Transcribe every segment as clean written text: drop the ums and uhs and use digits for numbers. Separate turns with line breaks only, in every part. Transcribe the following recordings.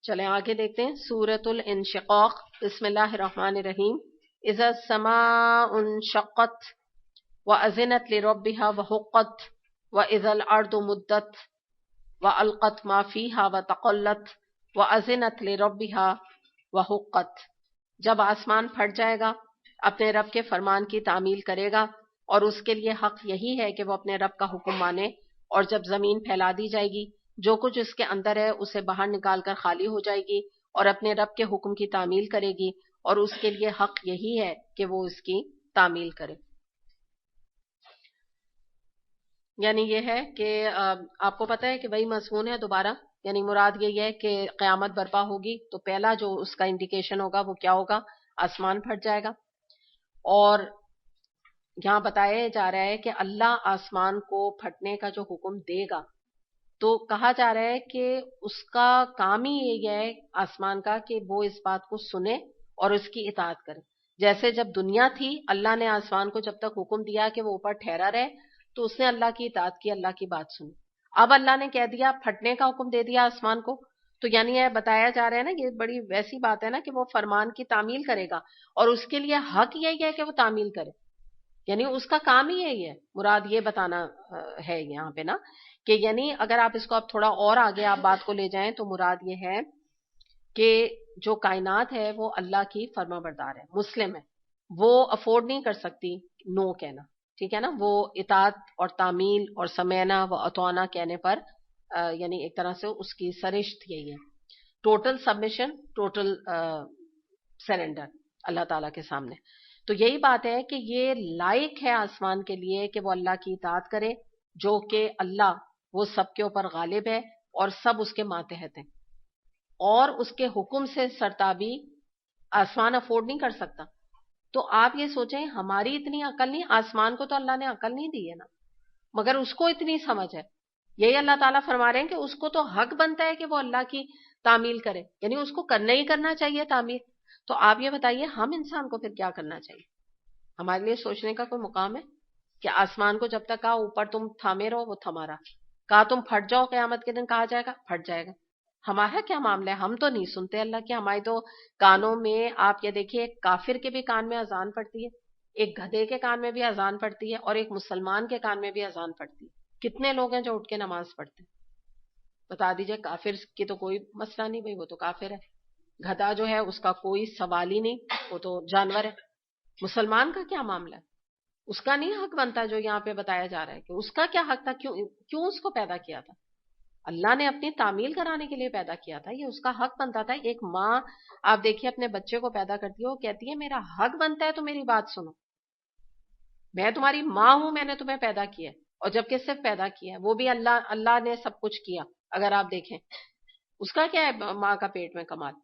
چلیں آگے دیکھتے ہیں سورۃ الانشقاق. بسم اللہ الرحمن الرحیم. اذا السماء انشقت واذنت لربها وحقت واذا الارض مدت والقت ما فيها وتقلت واذنت لربها وحقت. جب آسمان پھٹ جائے گا اپنے رب کے فرمان کی تعمیل کرے گا اور اس کے لیے حق یہی ہے کہ وہ اپنے رب کا حکم مانے. اور جب زمین پھیلا دی جائے گی جو کچھ اس کے اندر ہے اسے باہر نکال کر خالی ہو جائے گی اور اپنے رب کے حکم کی تعمیل کرے گی اور اس کے لیے حق یہی ہے کہ وہ اس کی تعمیل کرے. یعنی یہ ہے کہ آپ کو پتہ ہے کہ وہی مضمون ہے دوبارہ. یعنی مراد یہی ہے کہ قیامت برپا ہوگی تو پہلا جو اس کا انڈیکیشن ہوگا وہ کیا ہوگا؟ آسمان پھٹ جائے گا. اور یہاں بتایا جا رہا ہے کہ اللہ آسمان کو پھٹنے کا جو حکم دے گا تو کہا جا رہا ہے کہ اس کا کام ہی یہ ہے آسمان کا کہ وہ اس بات کو سنے اور اس کی اطاعت کرے. جیسے جب دنیا تھی اللہ نے آسمان کو جب تک حکم دیا کہ وہ اوپر ٹھہرا رہے تو اس نے اللہ کی اطاعت کی، اللہ کی بات سنی. اب اللہ نے کہہ دیا پھٹنے کا حکم دے دیا آسمان کو تو یعنی یہ بتایا جا رہا ہے نا، یہ بڑی ویسی بات ہے نا کہ وہ فرمان کی تعمیل کرے گا اور اس کے لیے حق یہی ہے کہ وہ تعمیل کرے. یعنی اس کا کام ہی یہی ہے. مراد یہ بتانا ہے یہاں پہ نا کہ یعنی اگر آپ اس کو اب تھوڑا اور آگے آپ بات کو لے جائیں تو مراد یہ ہے کہ جو کائنات ہے وہ اللہ کی فرما بردار ہے، مسلم ہے. وہ افورڈ نہیں کر سکتی نو کہنا، ٹھیک ہے نا. وہ اطاعت اور تعمیل اور سمینا و اطعنا کہنے پر یعنی ایک طرح سے اس کی سرشت یہی ہے، ٹوٹل سبمیشن، ٹوٹل سرنڈر اللہ تعالیٰ کے سامنے. تو یہی بات ہے کہ یہ لائق ہے آسمان کے لیے کہ وہ اللہ کی اطاعت کرے، جو کہ اللہ وہ سب کے اوپر غالب ہے اور سب اس کے ماتحت ہیں اور اس کے حکم سے سرتابی آسمان افورڈ نہیں کر سکتا. تو آپ یہ سوچیں ہماری اتنی عقل نہیں، آسمان کو تو اللہ نے عقل نہیں دی ہے نا، مگر اس کو اتنی سمجھ ہے. یہی اللہ تعالیٰ فرما رہے ہیں کہ اس کو تو حق بنتا ہے کہ وہ اللہ کی تعمیل کرے، یعنی اس کو کرنا ہی کرنا چاہیے تعمیل. تو آپ یہ بتائیے ہم انسان کو پھر کیا کرنا چاہیے؟ ہمارے لیے سوچنے کا کوئی مقام ہے کہ آسمان کو جب تک کہا اوپر تم تھامے رہو وہ تھما رہا، کہا تم پھٹ جاؤ قیامت کے دن کہا جائے گا پھٹ جائے گا. ہمارا کیا معاملہ ہے؟ ہم تو نہیں سنتے اللہ کی. ہماری تو کانوں میں آپ یہ دیکھیے ایک کافر کے بھی کان میں اذان پڑتی ہے، ایک گدھے کے کان میں بھی اذان پڑتی ہے اور ایک مسلمان کے کان میں بھی اذان پڑتی ہے. کتنے لوگ ہیں جو اٹھ کے نماز پڑھتے ہیں؟ بتا دیجئے. کافر کی تو کوئی مسئلہ نہیں بھائی، وہ تو کافر ہے. گدھا جو ہے اس کا کوئی سوال ہی نہیں، وہ تو جانور ہے. مسلمان کا کیا معاملہ ہے؟ اس کا نہیں حق بنتا جو یہاں پہ بتایا جا رہا ہے کہ اس کا کیا حق تھا؟ کیوں اس کو پیدا کیا تھا؟ اللہ نے اپنی تعمیل کرانے کے لیے پیدا کیا تھا، یہ اس کا حق بنتا تھا. ایک ماں آپ دیکھیے اپنے بچے کو پیدا کرتی ہے، وہ کہتی ہے میرا حق بنتا ہے تو میری بات سنو، میں تمہاری ماں ہوں، میں نے تمہیں پیدا کیا. اور جب کہ صرف پیدا کیا ہے وہ بھی اللہ نے سب کچھ کیا. اگر آپ دیکھیں اس کا کیا ہے ماں کا پیٹ میں کمال؟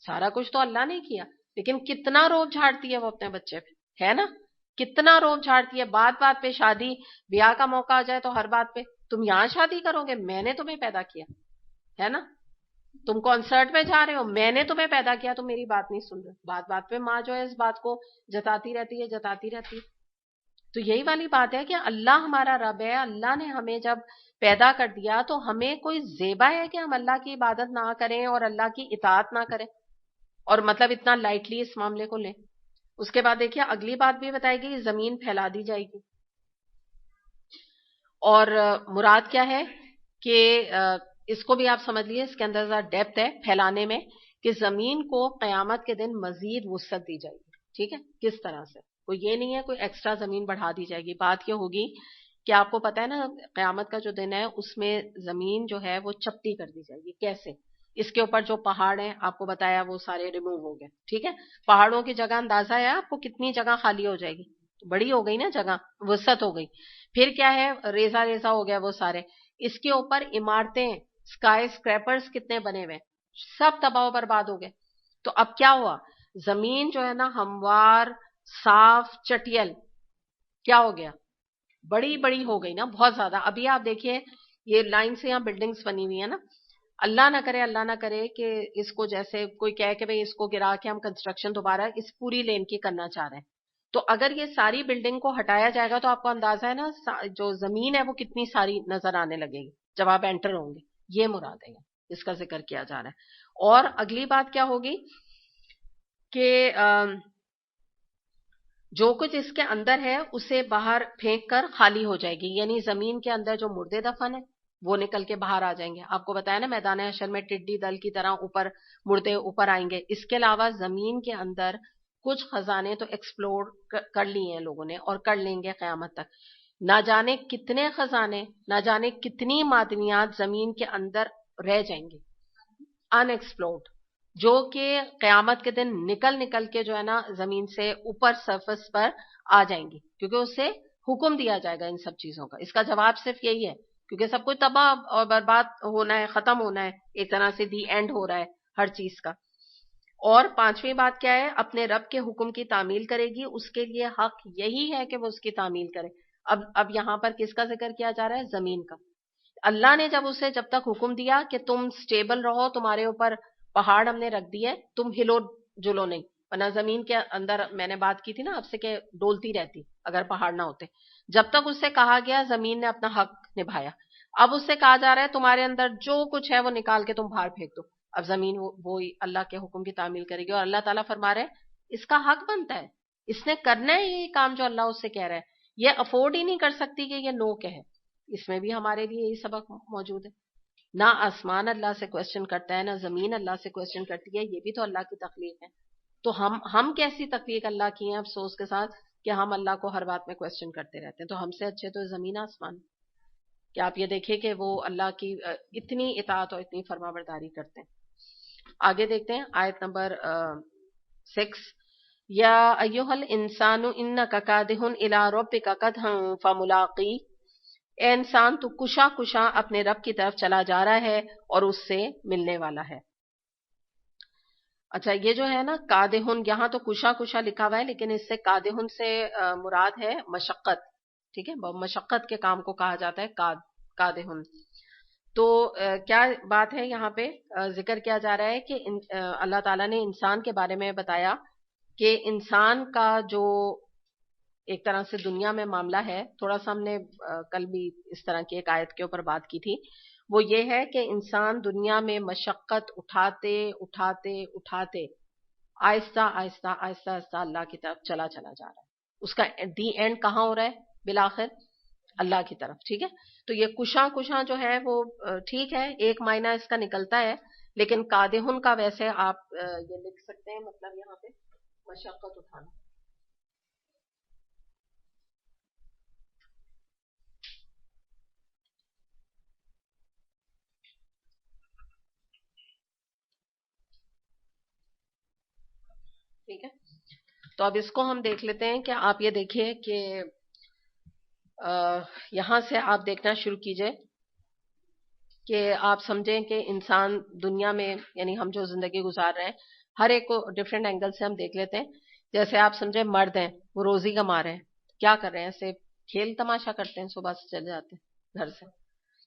سارا کچھ تو اللہ نے کیا. لیکن کتنا روب جھاڑتی ہے وہ اپنے بچے پہ، ہے نا؟ کتنا روب جھاڑتی ہے. بات بات پہ شادی بیاہ کا موقع آ جائے تو ہر بات پہ تم یہاں شادی کرو گے، میں نے تمہیں پیدا کیا، ہے نا؟ تم کانسرٹ میں جا رہے ہو، میں نے تمہیں پیدا کیا، تم میری بات نہیں سن رہے. بات بات پہ ماں جو ہے اس بات کو جتاتی رہتی ہے. تو یہی والی بات ہے کہ اللہ ہمارا رب ہے. اللہ نے ہمیں جب پیدا کر دیا تو ہمیں کوئی زیبا ہے کہ ہم اللہ کی عبادت نہ کریں اور اللہ کی اطاعت نہ کریں اور مطلب اتنا لائٹلی اس معاملے کو لیں. اس کے بعد دیکھیے اگلی بات بھی بتائے گی، زمین پھیلا دی جائے گی. اور مراد کیا ہے کہ اس کو بھی آپ سمجھ لیے، اس کے اندر ذرا ڈیپتھ ہے پھیلانے میں کہ زمین کو قیامت کے دن مزید وسعت دی جائے گی. ٹھیک ہے، کس طرح سے؟ کوئی یہ نہیں ہے کوئی ایکسٹرا زمین بڑھا دی جائے گی. بات یہ ہوگی کہ آپ کو پتا ہے نا قیامت کا جو دن ہے اس میں زمین جو ہے وہ چپٹی کر دی جائے گی. کیسے؟ اس کے اوپر جو پہاڑ ہیں آپ کو بتایا وہ سارے ریموو ہو گئے. ٹھیک ہے، پہاڑوں کی جگہ اندازہ ہے آپ کو کتنی جگہ خالی ہو جائے گی؟ بڑی ہو گئی نا جگہ، وسعت ہو گئی. پھر کیا ہے؟ ریزہ ریزہ ہو گیا وہ سارے. اس کے اوپر عمارتیں، اسکائی اسکریپرز کتنے بنے ہوئے، سب تباہ و برباد ہو گئے. تو اب کیا ہوا؟ زمین جو ہے نا ہموار، صاف، چٹیل کیا ہو گیا؟ بڑی بڑی ہو گئی نا بہت زیادہ. ابھی آپ دیکھیے یہ لائن سے یہاں بلڈنگز بنی ہوئی ہیں نا، اللہ نہ کرے کہ اس کو جیسے کوئی کہے کہ بھئی اس کو گرا کے ہم کنسٹرکشن دوبارہ اس پوری لین کی کرنا چاہ رہے ہیں. تو اگر یہ ساری بلڈنگ کو ہٹایا جائے گا تو آپ کو اندازہ ہے نا جو زمین ہے وہ کتنی ساری نظر آنے لگے گی جب آپ انٹر ہوں گے. یہ مراد ہے. اس کا ذکر کیا جا رہا ہے. اور اگلی بات کیا ہوگی کہ جو کچھ اس کے اندر ہے اسے باہر پھینک کر خالی ہو جائے گی. یعنی زمین کے اندر جو مردے دفن ہے وہ نکل کے باہر آ جائیں گے. آپ کو بتایا نا میدان حشر میں ٹڈی دل کی طرح اوپر مردے اوپر آئیں گے. اس کے علاوہ زمین کے اندر کچھ خزانے تو ایکسپلور کر لیے ہیں لوگوں نے اور کر لیں گے قیامت تک. نہ جانے کتنے خزانے، نہ جانے کتنی معدنیات زمین کے اندر رہ جائیں گے ان ایکسپلورڈ، جو کہ قیامت کے دن نکل کے جو ہے نا زمین سے اوپر سرفس پر آ جائیں گی، کیونکہ اس سے حکم دیا جائے گا ان سب چیزوں کا. اس کا جواب صرف یہی ہے، کیونکہ سب کچھ تباہ اور برباد ہونا ہے، ختم ہونا ہے، ایک طرح سے دی اینڈ ہو رہا ہے ہر چیز کا. اور پانچویں بات کیا ہے؟ اپنے رب کے حکم کی تعمیل کرے گی. اس کے لیے حق یہی ہے کہ وہ اس کی تعمیل کرے. اب یہاں پر کس کا ذکر کیا جا رہا ہے؟ زمین کا. اللہ نے جب تک حکم دیا کہ تم سٹیبل رہو، تمہارے اوپر پہاڑ ہم نے رکھ دیے، تم ہلو جلو نہیں، ورنہ زمین کے اندر میں نے بات کی تھی نا آپ سے کہ ڈولتی رہتی اگر پہاڑ نہ ہوتے. جب تک اس سے کہا گیا زمین نے اپنا حق نبھایا. اب اس سے کہا جا رہا ہے تمہارے اندر جو کچھ ہے وہ نکال کے تم باہر پھینک دو. اب زمین وہی اللہ کے حکم کی تعمیل کرے گی. اور اللہ تعالیٰ فرما رہے ہیں اس کا حق بنتا ہے، اس نے کرنا ہے یہ کام جو اللہ اس سے کہہ رہا ہے. یہ افورڈ ہی نہیں کر سکتی کہ یہ نو کہے. اس میں بھی ہمارے لیے یہی سبق موجود ہے. نہ آسمان اللہ سے کوشچن کرتا ہے، نہ زمین اللہ سے کوشچن کرتی ہے، یہ بھی تو اللہ کی تخلیق ہے. تو ہم کیسی تخلیق اللہ کی ہیں افسوس کے ساتھ کہ ہم اللہ کو ہر بات میں کوشچن کرتے رہتے ہیں. تو ہم سے اچھے تو زمین آسمان. کہ آپ یہ دیکھیں کہ وہ اللہ کی اتنی اطاعت اور اتنی فرما برداری کرتے ہیں. آگے دیکھتے ہیں آیت نمبر 6. یا ایھا الانسان انک کادح الی ربک کدحا فملاقی. اے انسان تو کشا اپنے رب کی طرف چلا جا رہا ہے اور اس سے ملنے والا ہے. اچھا یہ جو ہے نا کادحن، یہاں تو کشا لکھا ہوا ہے، لیکن اس سے کادحن سے مراد ہے مشقت. ٹھیک ہے، مشقت کے کام کو کہا جاتا ہے کادحن. تو کیا بات ہے یہاں پہ ذکر کیا جا رہا ہے کہ اللہ تعالیٰ نے انسان کے بارے میں بتایا کہ انسان کا جو ایک طرح سے دنیا میں معاملہ ہے، تھوڑا سا ہم نے کل بھی اس طرح کی ایک آیت کے اوپر بات کی تھی، وہ یہ ہے کہ انسان دنیا میں مشقت اٹھاتے آہستہ اللہ کی طرف چلا جا رہا ہے. اس کا دی اینڈ کہاں ہو رہا ہے؟ بالآخر اللہ کی طرف. ٹھیک ہے، تو یہ کشاں جو ہے وہ ٹھیک ہے، ایک معنی اس کا نکلتا ہے، لیکن کادحن کا ویسے آپ یہ لکھ سکتے ہیں، مطلب یہاں پہ مشقت اٹھانا. ٹھیک ہے، تو اب اس کو ہم دیکھ لیتے ہیں کہ آپ یہ دیکھیے کہ یہاں سے آپ دیکھنا شروع کیجئے کہ آپ سمجھیں کہ انسان دنیا میں، یعنی ہم جو زندگی گزار رہے ہیں، ہر ایک کو ڈفرینٹ اینگل سے ہم دیکھ لیتے ہیں. جیسے آپ سمجھیں مرد ہیں، وہ روزی کما رہے ہیں، کیا کر رہے ہیں؟ صرف کھیل تماشا کرتے ہیں، صبح سے چلے جاتے ہیں گھر سے.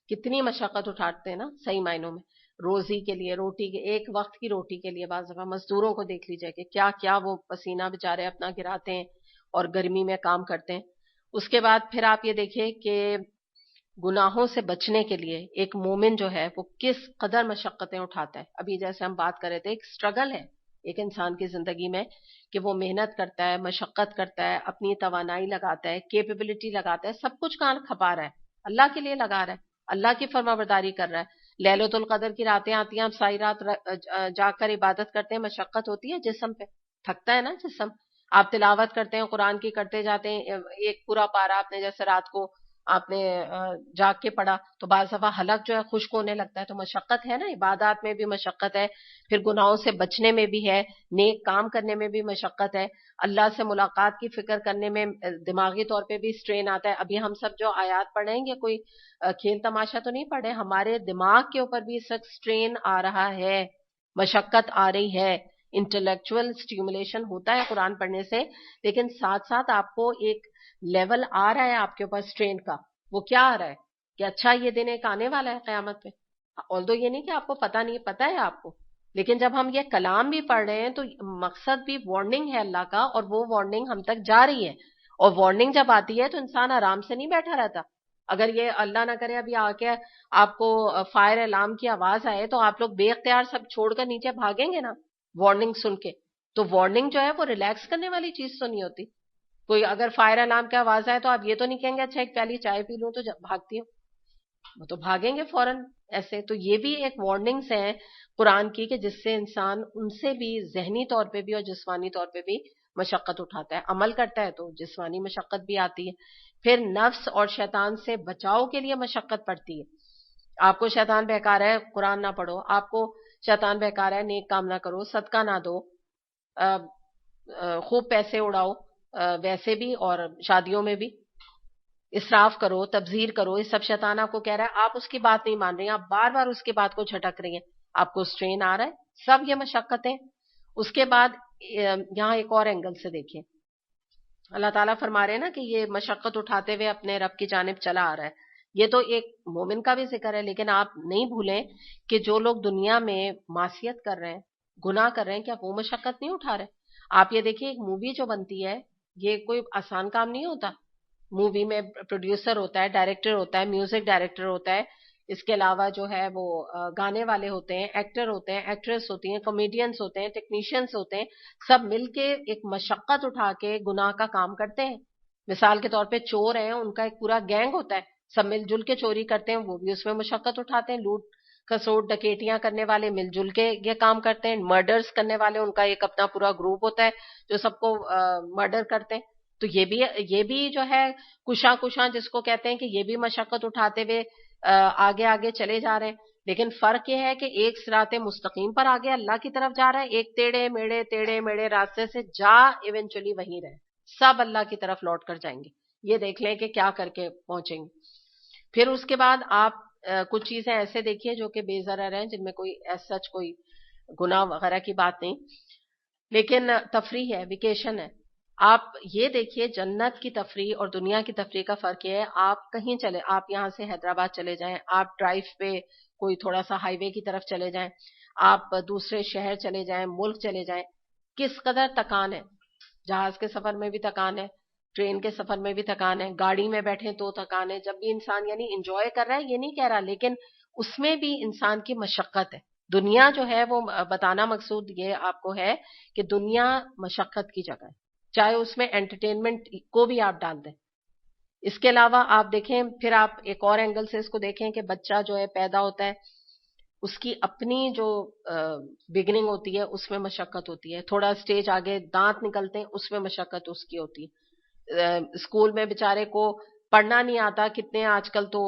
کتنی مشقت اٹھاتے ہیں نا صحیح معنوں میں روزی کے لیے، روٹی کے ایک وقت کی روٹی کے لیے. بعض دفعہ مزدوروں کو دیکھ لیجئے کہ کیا وہ پسینہ بےچارے اپنا گراتے ہیں اور گرمی میں کام کرتے ہیں. اس کے بعد پھر آپ یہ دیکھیں کہ گناہوں سے بچنے کے لیے ایک مومن جو ہے وہ کس قدر مشقتیں اٹھاتا ہے. ابھی جیسے ہم بات کر رہے تھے، ایک سٹرگل ہے ایک انسان کی زندگی میں کہ وہ محنت کرتا ہے، مشقت کرتا ہے، اپنی توانائی لگاتا ہے، کیپیبلٹی لگاتا ہے، سب کچھ کہاں کھپا رہا ہے؟ اللہ کے لیے لگا رہا ہے، اللہ کی فرما برداری کر رہا ہے. لیلۃ القدر کی راتیں آتی ہیں، ہم ساری رات جا کر عبادت کرتے ہیں، مشقت ہوتی ہے جسم پہ، تھکتا ہے نا جسم. آپ تلاوت کرتے ہیں، قرآن کی کرتے جاتے ہیں، ایک پورا پارا آپ نے جیسے رات کو آپ نے جاگ کے پڑھا تو بعض دفعہ حلق جو ہے خشک ہونے لگتا ہے. تو مشقت ہے نا، عبادات میں بھی مشقت ہے، پھر گناہوں سے بچنے میں بھی ہے، نیک کام کرنے میں بھی مشقت ہے، اللہ سے ملاقات کی فکر کرنے میں دماغی طور پہ بھی سٹرین آتا ہے. ابھی ہم سب جو آیات پڑھیں گے کوئی کھیل تماشا تو نہیں پڑھے، ہمارے دماغ کے اوپر بھی اس وقت سٹرین آ رہا ہے، مشقت آ رہی ہے. انٹلیکچوئل سٹیمولیشن ہوتا ہے قرآن پڑھنے سے، لیکن ساتھ ساتھ آپ کو ایک لیول آ رہا ہے آپ کے اوپر سٹرین کا. وہ کیا آ رہا ہے کہ اچھا یہ دن ایک آنے والا ہے قیامت پہ. although یہ نہیں کہ آپ کو پتہ نہیں، پتہ ہے آپ کو، لیکن جب ہم یہ کلام بھی پڑھ رہے ہیں تو مقصد بھی وارننگ ہے اللہ کا، اور وہ وارننگ ہم تک جا رہی ہے. اور وارننگ جب آتی ہے تو انسان آرام سے نہیں بیٹھا رہتا، اگر یہ اللہ نہ کرے ابھی آ کے آپ کو فائر الارم کی آواز آئے تو آپ لوگ بے اختیار سب چھوڑ کر نیچے بھاگیں گے نا وارننگ سن کے. تو وارننگ جو ہے وہ ریلیکس کرنے والی چیز تو نہیں ہوتی. کوئی اگر فائر الارم کی آواز آئے تو آپ یہ تو نہیں کہیں گے اچھا ایک پیالی چائے پی لوں تو بھاگتی ہوں. وہ تو بھاگیں گے فوراً ایسے. تو یہ بھی ایک وارننگس ہیں قرآن کی کہ جس سے انسان ان سے بھی ذہنی طور پہ بھی اور جسمانی طور پہ بھی مشقت اٹھاتا ہے. عمل کرتا ہے تو جسمانی مشقت بھی آتی ہے. پھر نفس اور شیطان سے بچاؤ کے لیے مشقت پڑتی ہے. آپ کو شیطان بہکا رہا ہے قرآن نہ پڑھو, آپ کو شیطان بہکا رہا ہے نیک کام نہ کرو, صدقہ نہ دو, خوب پیسے اڑاؤ ویسے بھی اور شادیوں میں بھی, اسراف کرو, تبذیر کرو, یہ سب شیطان آپ کو کہہ رہا ہے. آپ اس کی بات نہیں مان رہی ہیں, آپ بار بار اس کی بات کو جھٹک رہی ہیں, آپ کو سٹرین آ رہا ہے. سب یہ مشقتیں. اس کے بعد یہاں ایک اور اینگل سے دیکھیں, اللہ تعالیٰ فرما رہے ہیں نا کہ یہ مشقت اٹھاتے ہوئے اپنے رب کی جانب چلا آ رہا ہے. یہ تو ایک مومن کا بھی ذکر ہے, لیکن آپ نہیں بھولیں کہ جو لوگ دنیا میں معصیت کر رہے ہیں, گناہ کر رہے ہیں, کیا وہ مشقت نہیں اٹھا رہے؟ آپ یہ دیکھیے ایک مووی جو بنتی ہے یہ کوئی آسان کام نہیں ہوتا. مووی میں پروڈیوسر ہوتا ہے, ڈائریکٹر ہوتا ہے, میوزک ڈائریکٹر ہوتا ہے, اس کے علاوہ جو ہے وہ گانے والے ہوتے ہیں, ایکٹر ہوتے ہیں, ایکٹریس ہوتی ہیں, کامیڈینس ہوتے ہیں, ٹیکنیشینس ہوتے ہیں, سب مل کے ایک مشقت اٹھا کے گناہ کا کام کرتے ہیں. مثال کے طور پہ چور ہیں, ان کا ایک پورا گینگ ہوتا ہے, سب مل جل کے چوری کرتے ہیں, وہ بھی اس میں مشقت اٹھاتے ہیں. لوٹ کھسوٹ ڈکیتیاں کرنے والے مل جل کے یہ کام کرتے ہیں. مرڈرز کرنے والے ان کا ایک اپنا پورا گروپ ہوتا ہے جو سب کو مرڈر کرتے ہیں. تو یہ بھی جو ہے کشاں جس کو کہتے ہیں کہ یہ بھی مشقت اٹھاتے ہوئے آگے آگے چلے جا رہے ہیں. لیکن فرق یہ ہے کہ ایک صراط مستقیم پر آگے اللہ کی طرف جا رہا ہے, ایک ٹیڑھے میڑے راستے سے جا ایونچولی وہیں رہے, سب اللہ کی طرف لوٹ کر جائیں گے. یہ دیکھ لیں کہ کیا کر کے پہنچیں گے. پھر اس کے بعد آپ کچھ چیزیں ایسے دیکھیے جو کہ بے ضرر ہیں, جن میں کوئی سچ کوئی گناہ وغیرہ کی بات نہیں, لیکن تفریح ہے, ویکیشن ہے. آپ یہ دیکھیے جنت کی تفریح اور دنیا کی تفریح کا فرق یہ ہے. آپ کہیں چلے, آپ یہاں سے حیدرآباد چلے جائیں, آپ ڈرائیو پہ کوئی تھوڑا سا ہائی وے کی طرف چلے جائیں, آپ دوسرے شہر چلے جائیں, ملک چلے جائیں, کس قدر تکان ہے. جہاز کے سفر میں بھی تکان ہے, ٹرین کے سفر میں بھی تکان ہے, گاڑی میں بیٹھے تو تکان ہے. جب بھی انسان یعنی انجوائے کر رہا ہے یہ نہیں کہہ رہا, لیکن اس میں بھی انسان کی مشقت ہے. دنیا جو ہے وہ بتانا مقصود یہ آپ کو ہے کہ دنیا مشقت کی جگہ ہے, چاہے اس میں انٹرٹینمنٹ کو بھی آپ ڈال دیں. اس کے علاوہ آپ دیکھیں, پھر آپ ایک اور اینگل سے اس کو دیکھیں کہ بچہ جو ہے پیدا ہوتا ہے, اس کی اپنی جو بگننگ ہوتی ہے اس میں مشقت ہوتی ہے. تھوڑا سٹیج آگے دانت نکلتے ہیں اس میں مشقت اس کی ہوتی ہے. اسکول میں بیچارے کو پڑھنا نہیں آتا, کتنے آج کل تو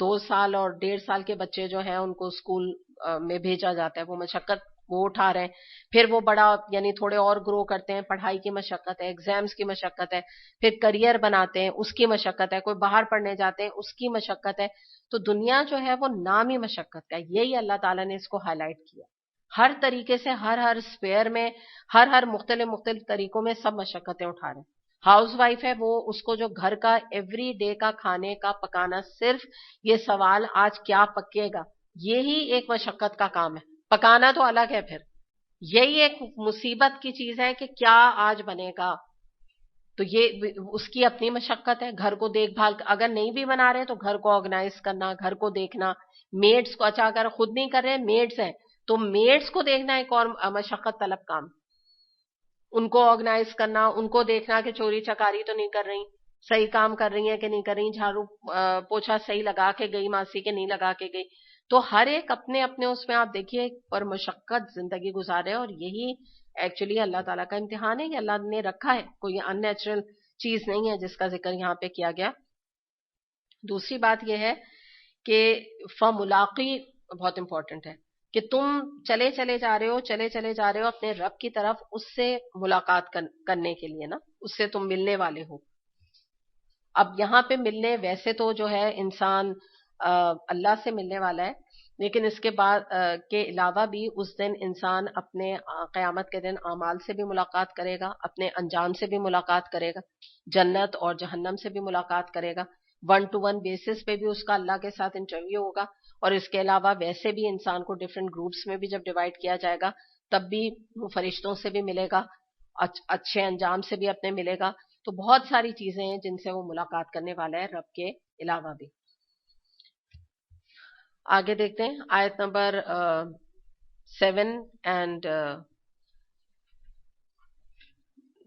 2 سال اور 1.5 سال کے بچے جو ہیں ان کو اسکول میں بھیجا جاتا ہے, وہ مشقت وہ اٹھا رہے ہیں. پھر وہ بڑا یعنی تھوڑے اور گرو کرتے ہیں, پڑھائی کی مشقت ہے, ایگزامز کی مشقت ہے, پھر کریئر بناتے ہیں اس کی مشقت ہے, کوئی باہر پڑھنے جاتے ہیں اس کی مشقت ہے. تو دنیا جو ہے وہ نام ہی مشقت کا ہے. یہی اللہ تعالیٰ نے اس کو ہائی لائٹ کیا. ہر طریقے سے ہر اسپیئر میں ہر مختلف طریقوں میں سب مشقتیں اٹھا رہے ہیں. ہاؤس وائف ہے وہ, اس کو جو گھر کا ایوری ڈے کا کھانے کا پکانا, صرف یہ سوال آج کیا پکے گا, یہی ایک مشقت کا کام ہے. پکانا تو الگ ہے, پھر یہی ایک مصیبت کی چیز ہے کہ کیا آج بنے گا. تو یہ اس کی اپنی مشقت ہے. گھر کو دیکھ بھال, اگر نہیں بھی بنا رہے تو گھر کو آرگنائز کرنا, گھر کو دیکھنا, میڈس کو, اچھا اگر خود نہیں کر رہے میڈس ہیں تو میڈس کو دیکھنا ایک اور مشقت طلب کام. ان کو آرگنائز کرنا, ان کو دیکھنا کہ چوری چکاری تو نہیں کر رہی, صحیح کام کر رہی ہیں کہ نہیں کر رہی, جھاڑو پوچھا صحیح لگا کے گئی ماسی کے نہیں لگا کے گئی. تو ہر ایک اپنے اپنے اس میں آپ دیکھیے پر مشقت زندگی گزارے, اور یہی ایکچولی اللہ تعالیٰ کا امتحان ہے. یہ اللہ نے رکھا ہے, کوئی ان نیچرل چیز نہیں ہے جس کا ذکر یہاں پہ کیا گیا. دوسری بات یہ ہے کہ فملاقی بہت امپورٹنٹ ہے کہ تم چلے جا رہے ہو اپنے رب کی طرف, اس سے ملاقات کرنے کے لیے نا, اس سے تم ملنے والے ہو. اب یہاں پہ ملنے ویسے تو جو ہے انسان اللہ سے ملنے والا ہے, لیکن اس کے بعد کے علاوہ بھی اس دن انسان اپنے قیامت کے دن اعمال سے بھی ملاقات کرے گا, اپنے انجام سے بھی ملاقات کرے گا, جنت اور جہنم سے بھی ملاقات کرے گا. 1-to-1 بیسس پہ بھی اس کا اللہ کے ساتھ انٹرویو ہوگا. اور اس کے علاوہ ویسے بھی انسان کو ڈفرینٹ گروپس میں بھی جب ڈیوائڈ کیا جائے گا تب بھی وہ فرشتوں سے بھی ملے گا, اچھے انجام سے بھی اپنے ملے گا. تو بہت ساری چیزیں ہیں جن سے وہ ملاقات کرنے والا ہے رب کے علاوہ بھی. آگے دیکھتے ہیں آیت نمبر 7 اینڈ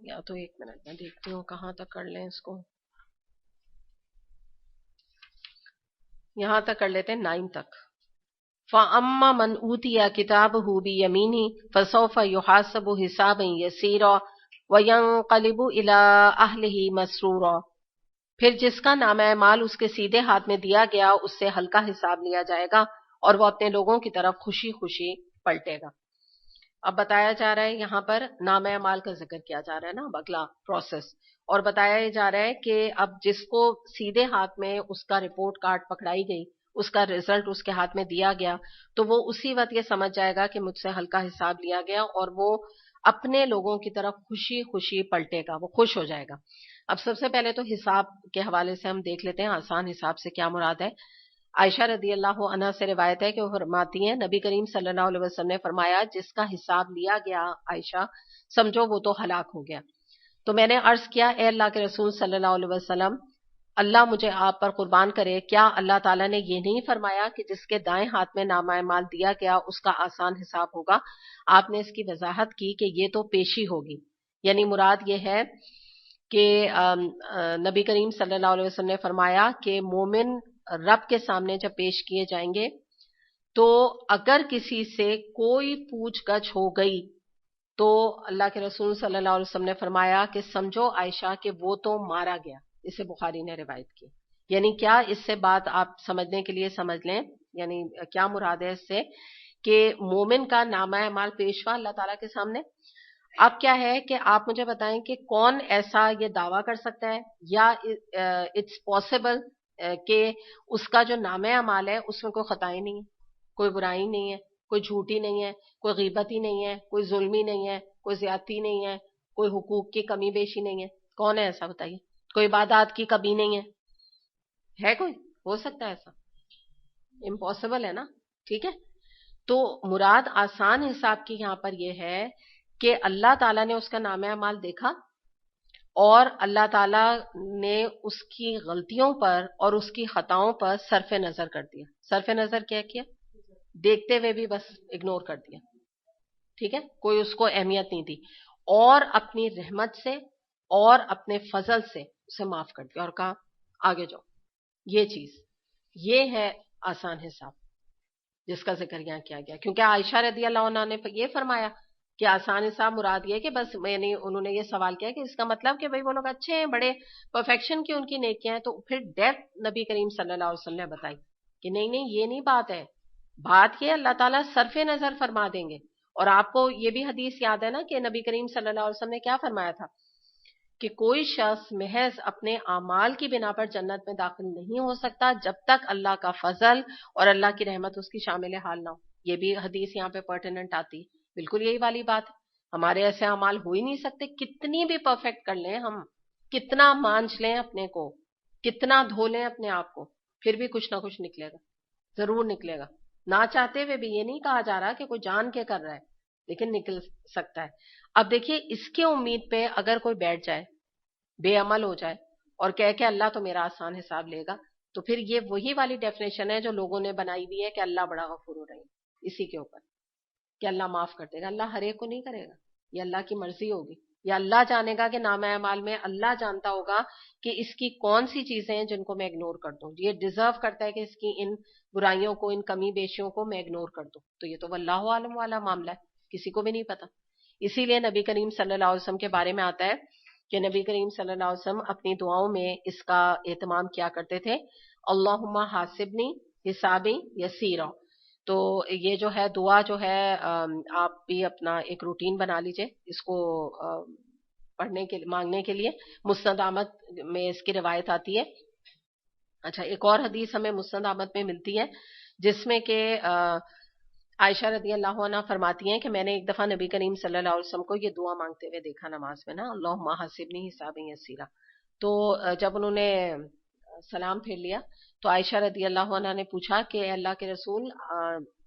یا تو ایک منٹ میں دیکھتی ہوں کہاں تک کر لیں اس کو. یہاں تک کر لیتے ہیں 9 تک. فَأَمَّا مَنْ أُوتِيَ كِتَابَهُ بِيَمِينِهِ فَسَوْفَ يُحَاسَبُ حِسَابًا يَسِيرًا وَيَنْقَلِبُ إِلَىٰ أَهْلِهِ مَسْرُورًا. پھر جس کا نامہ اعمال اس کے سیدھے ہاتھ میں دیا گیا اس سے ہلکا حساب لیا جائے گا اور وہ اپنے لوگوں کی طرف خوشی خوشی پلٹے گا. اب بتایا جا رہا ہے یہاں پر نامہ اعمال کا ذکر کیا جا رہا ہے نا، اگلا پروسیس، اور بتایا جا رہا ہے کہ اب جس کو سیدھے ہاتھ میں اس کا رپورٹ کارڈ پکڑائی گئی، اس کا رزلٹ اس کے ہاتھ میں دیا گیا، تو وہ اسی وقت یہ سمجھ جائے گا کہ مجھ سے ہلکا حساب لیا گیا اور وہ اپنے لوگوں کی طرف خوشی خوشی پلٹے گا، وہ خوش ہو جائے گا. اب سب سے پہلے تو حساب کے حوالے سے ہم دیکھ لیتے ہیں آسان حساب سے کیا مراد ہے. عائشہ رضی اللہ عنہا سے روایت ہے کہ وہ فرماتی ہیں نبی کریم صلی اللہ علیہ وسلم نے فرمایا جس کا حساب لیا گیا عائشہ سمجھو وہ تو ہلاک ہو گیا. تو میں نے عرض کیا اے اللہ کے رسول صلی اللہ علیہ وسلم اللہ مجھے آپ پر قربان کرے، کیا اللہ تعالیٰ نے یہ نہیں فرمایا کہ جس کے دائیں ہاتھ میں نامہ اعمال دیا گیا اس کا آسان حساب ہوگا؟ آپ نے اس کی وضاحت کی کہ یہ تو پیشی ہوگی، یعنی مراد یہ ہے کہ نبی کریم صلی اللہ علیہ وسلم نے فرمایا کہ مومن رب کے سامنے جب پیش کیے جائیں گے تو اگر کسی سے کوئی پوچھ گچھ ہو گئی تو اللہ کے رسول صلی اللہ علیہ وسلم نے فرمایا کہ سمجھو عائشہ کہ وہ تو مارا گیا. اسے بخاری نے روایت کی. یعنی کیا اس سے بات آپ سمجھنے کے لیے سمجھ لیں، یعنی کیا مراد ہے اس سے کہ مومن کا نامہ اعمال پیشوا اللہ تعالیٰ کے سامنے. اب کیا ہے کہ آپ مجھے بتائیں کہ کون ایسا یہ دعویٰ کر سکتا ہے یا اٹس پاسبل کہ اس کا جو نامہ اعمال ہے اس میں کوئی خطائیں نہیں ہے، کوئی برائی نہیں ہے، کوئی جھوٹی نہیں ہے، کوئی غیبت ہی نہیں ہے، کوئی ظلمی نہیں ہے، کوئی زیادتی نہیں ہے، کوئی حقوق کی کمی بیشی نہیں ہے. کون ہے ایسا بتائیے؟ کوئی عبادات کی کمی نہیں ہے کوئی؟ ہو سکتا ہے ایسا؟ امپاسبل ہے نا. ٹھیک ہے، تو مراد آسان حساب کی یہاں پر یہ ہے کہ اللہ تعالیٰ نے اس کا نامہ اعمال دیکھا اور اللہ تعالیٰ نے اس کی غلطیوں پر اور اس کی خطاؤں پر صرف نظر کر دیا. صرف نظر کیا کیا؟ دیکھتے ہوئے بھی بس اگنور کر دیا. ٹھیک ہے، کوئی اس کو اہمیت نہیں دی اور اپنی رحمت سے اور اپنے فضل سے اسے معاف کر دیا اور کہا آگے جاؤ. یہ چیز یہ ہے آسان حساب جس کا ذکر یہاں کیا گیا، کیونکہ عائشہ رضی اللہ عنہا نے یہ فرمایا کہ آسان حساب مراد یہ کہ بس یعنی انہوں نے یہ سوال کیا کہ اس کا مطلب کہ بھئی وہ لوگ اچھے ہیں، بڑے پرفیکشن کی ان کی نیکیاں ہیں. تو پھر ڈیپتھ نبی کریم صلی اللہ علیہ وسلم نے بتائی کہ نہیں نہیں یہ نہیں بات ہے، بات یہ اللہ تعالیٰ صرف نظر فرما دیں گے. اور آپ کو یہ بھی حدیث یاد ہے نا کہ نبی کریم صلی اللہ علیہ وسلم نے کیا فرمایا تھا کہ کوئی شخص محض اپنے اعمال کی بنا پر جنت میں داخل نہیں ہو سکتا جب تک اللہ کا فضل اور اللہ کی رحمت اس کی شامل حال نہ ہو. یہ بھی حدیث یہاں پہ پرٹیننٹ آتی، بالکل یہی والی بات ہے. ہمارے ایسے اعمال ہو ہی نہیں سکتے، کتنی بھی پرفیکٹ کر لیں ہم، کتنا مانچ لیں اپنے کو، کتنا دھو لیں اپنے آپ کو، پھر بھی کچھ نہ کچھ نکلے گا، ضرور نکلے گا. نہ چاہتے ہوئے بھی، یہ نہیں کہا جا رہا کہ کوئی جان کے کر رہا ہے، لیکن نکل سکتا ہے. اب دیکھیے اس کی امید پہ اگر کوئی بیٹھ جائے، بے عمل ہو جائے اور کہے کہ اللہ تو میرا آسان حساب لے گا، تو پھر یہ وہی والی ڈیفینیشن ہے جو لوگوں نے بنائی ہوئی ہے کہ اللہ بڑا غفور رحیم، اسی کے اوپر کہ اللہ معاف کر دے گا. اللہ ہر ایک کو نہیں کرے گا، یہ اللہ کی مرضی ہوگی. یا اللہ جانے گا کہ نامہ اعمال میں اللہ جانتا ہوگا کہ اس کی کون سی چیزیں ہیں جن کو میں اگنور کر دوں، یہ ڈیزرو کرتا ہے کہ اس کی ان برائیوں کو، ان کمی بیشیوں کو میں اگنور کر دوں. تو یہ تو واللہ عالم والا معاملہ ہے، کسی کو بھی نہیں پتا. اسی لیے نبی کریم صلی اللہ علیہ وسلم کے بارے میں آتا ہے کہ نبی کریم صلی اللہ علیہ وسلم اپنی دعاؤں میں اس کا اہتمام کیا کرتے تھے، اللہم حاسبنی حسابی یسیرا. تو یہ جو ہے دعا جو ہے آپ بھی اپنا ایک روٹین بنا لیجئے اس کو پڑھنے کے مانگنے کے لیے. مسند احمد میں اس کی روایت آتی ہے. اچھا، ایک اور حدیث ہمیں مسند احمد میں ملتی ہے جس میں کہ عائشہ رضی اللہ عنہ فرماتی ہیں کہ میں نے ایک دفعہ نبی کریم صلی اللہ علیہ وسلم کو یہ دعا مانگتے ہوئے دیکھا نماز میں نا، اللہم حاسبنی حسابا یسیرا. تو جب انہوں نے سلام پھیر لیا تو عائشہ رضی اللہ عنہ نے پوچھا کہ اے اللہ کے رسول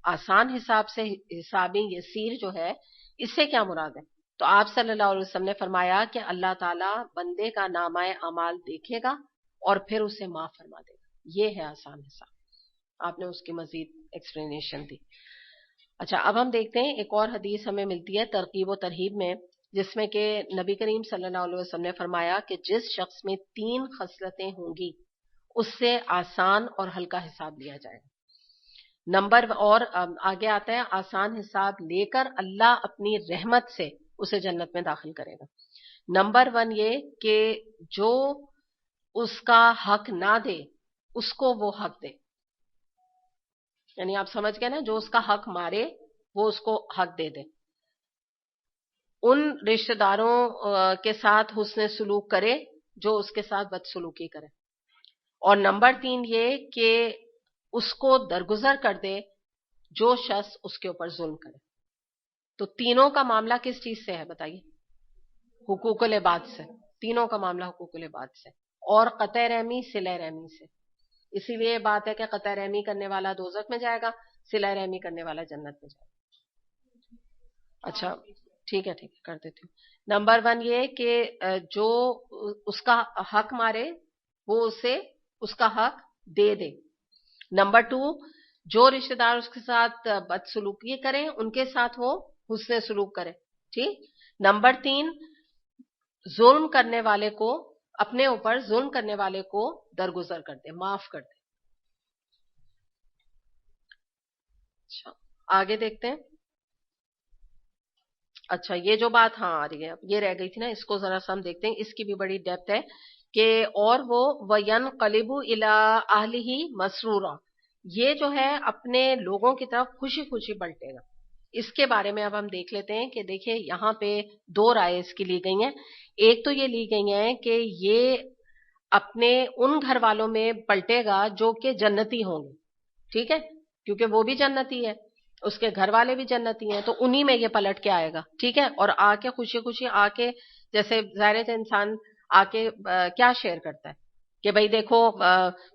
آسان حساب سے حسابی یسیر جو ہے اس سے کیا مراد ہے؟ تو آپ صلی اللہ علیہ وسلم نے فرمایا کہ اللہ تعالیٰ بندے کا نامہ اعمال دیکھے گا اور پھر اسے معاف فرما دے گا. یہ ہے آسان حساب. آپ نے اس کی مزید ایکسپلینیشن دی. اچھا اب ہم دیکھتے ہیں ایک اور حدیث ہمیں ملتی ہے ترغیب و ترہیب میں، جس میں کہ نبی کریم صلی اللہ علیہ وسلم نے فرمایا کہ جس شخص میں 3 خصلتیں ہوں گی اس سے آسان اور ہلکا حساب لیا جائے گا. اور آگے آتا ہے آسان حساب لے کر اللہ اپنی رحمت سے اسے جنت میں داخل کرے گا. نمبر 1 یہ کہ جو اس کا حق نہ دے اس کو وہ حق دے. یعنی آپ سمجھ گئے نا، جو اس کا حق مارے وہ اس کو حق دے دے. ان رشتہ داروں کے ساتھ حسن سلوک کرے جو اس کے ساتھ بدسلوکی کرے. اور نمبر 3 یہ کہ اس کو درگزر کر دے جو شخص اس کے اوپر ظلم کرے. تو تینوں کا معاملہ کس چیز سے ہے بتائیے؟ حقوق العباد سے. تینوں کا معاملہ حقوق العباد سے اور قطع رحمی صلہ رحمی سے. اسی لیے یہ بات ہے کہ قطع رحمی کرنے والا دوزخ میں جائے گا، صلہ رحمی کرنے والا جنت میں جائے گا. اچھا ٹھیک ہے کر دیتی ہوں. نمبر 1 یہ کہ جو اس کا حق مارے وہ اسے اس کا حق دے دے. نمبر 2 جو رشتہ دار اس کے ساتھ بدسلوکی کریں ان کے ساتھ وہ حسن سلوک کرے. ٹھیک. نمبر 3 ظلم کرنے والے کو، اپنے اوپر ظلم کرنے والے کو درگزر کر دے، معاف کر دے. اچھا آگے دیکھتے ہیں. اچھا یہ جو بات آ رہی ہے یہ رہ گئی تھی نا، اس کو ذرا سا ہم دیکھتے ہیں. اس کی بھی بڑی ڈیپتھ ہے کہ اور وہ وَيَنْقَلِبُ إِلَىٰ أَهْلِهِ مَسْرُورًا، یہ جو ہے اپنے لوگوں کی طرف خوشی خوشی پلٹے گا. اس کے بارے میں اب ہم دیکھ لیتے ہیں کہ دیکھیں یہاں پہ 2 رائے اس کی لی گئی ہیں. ایک تو یہ لی گئی ہیں کہ یہ اپنے ان گھر والوں میں پلٹے گا جو کہ جنتی ہوں گے. ٹھیک ہے، کیونکہ وہ بھی جنتی ہے، اس کے گھر والے بھی جنتی ہیں، تو انہی میں یہ پلٹ کے آئے گا. ٹھیک ہے، اور آ کے خوشی خوشی آ کے، جیسے ظاہر ہے انسان آ کے کیا شیئر کرتا ہے کہ بھائی دیکھو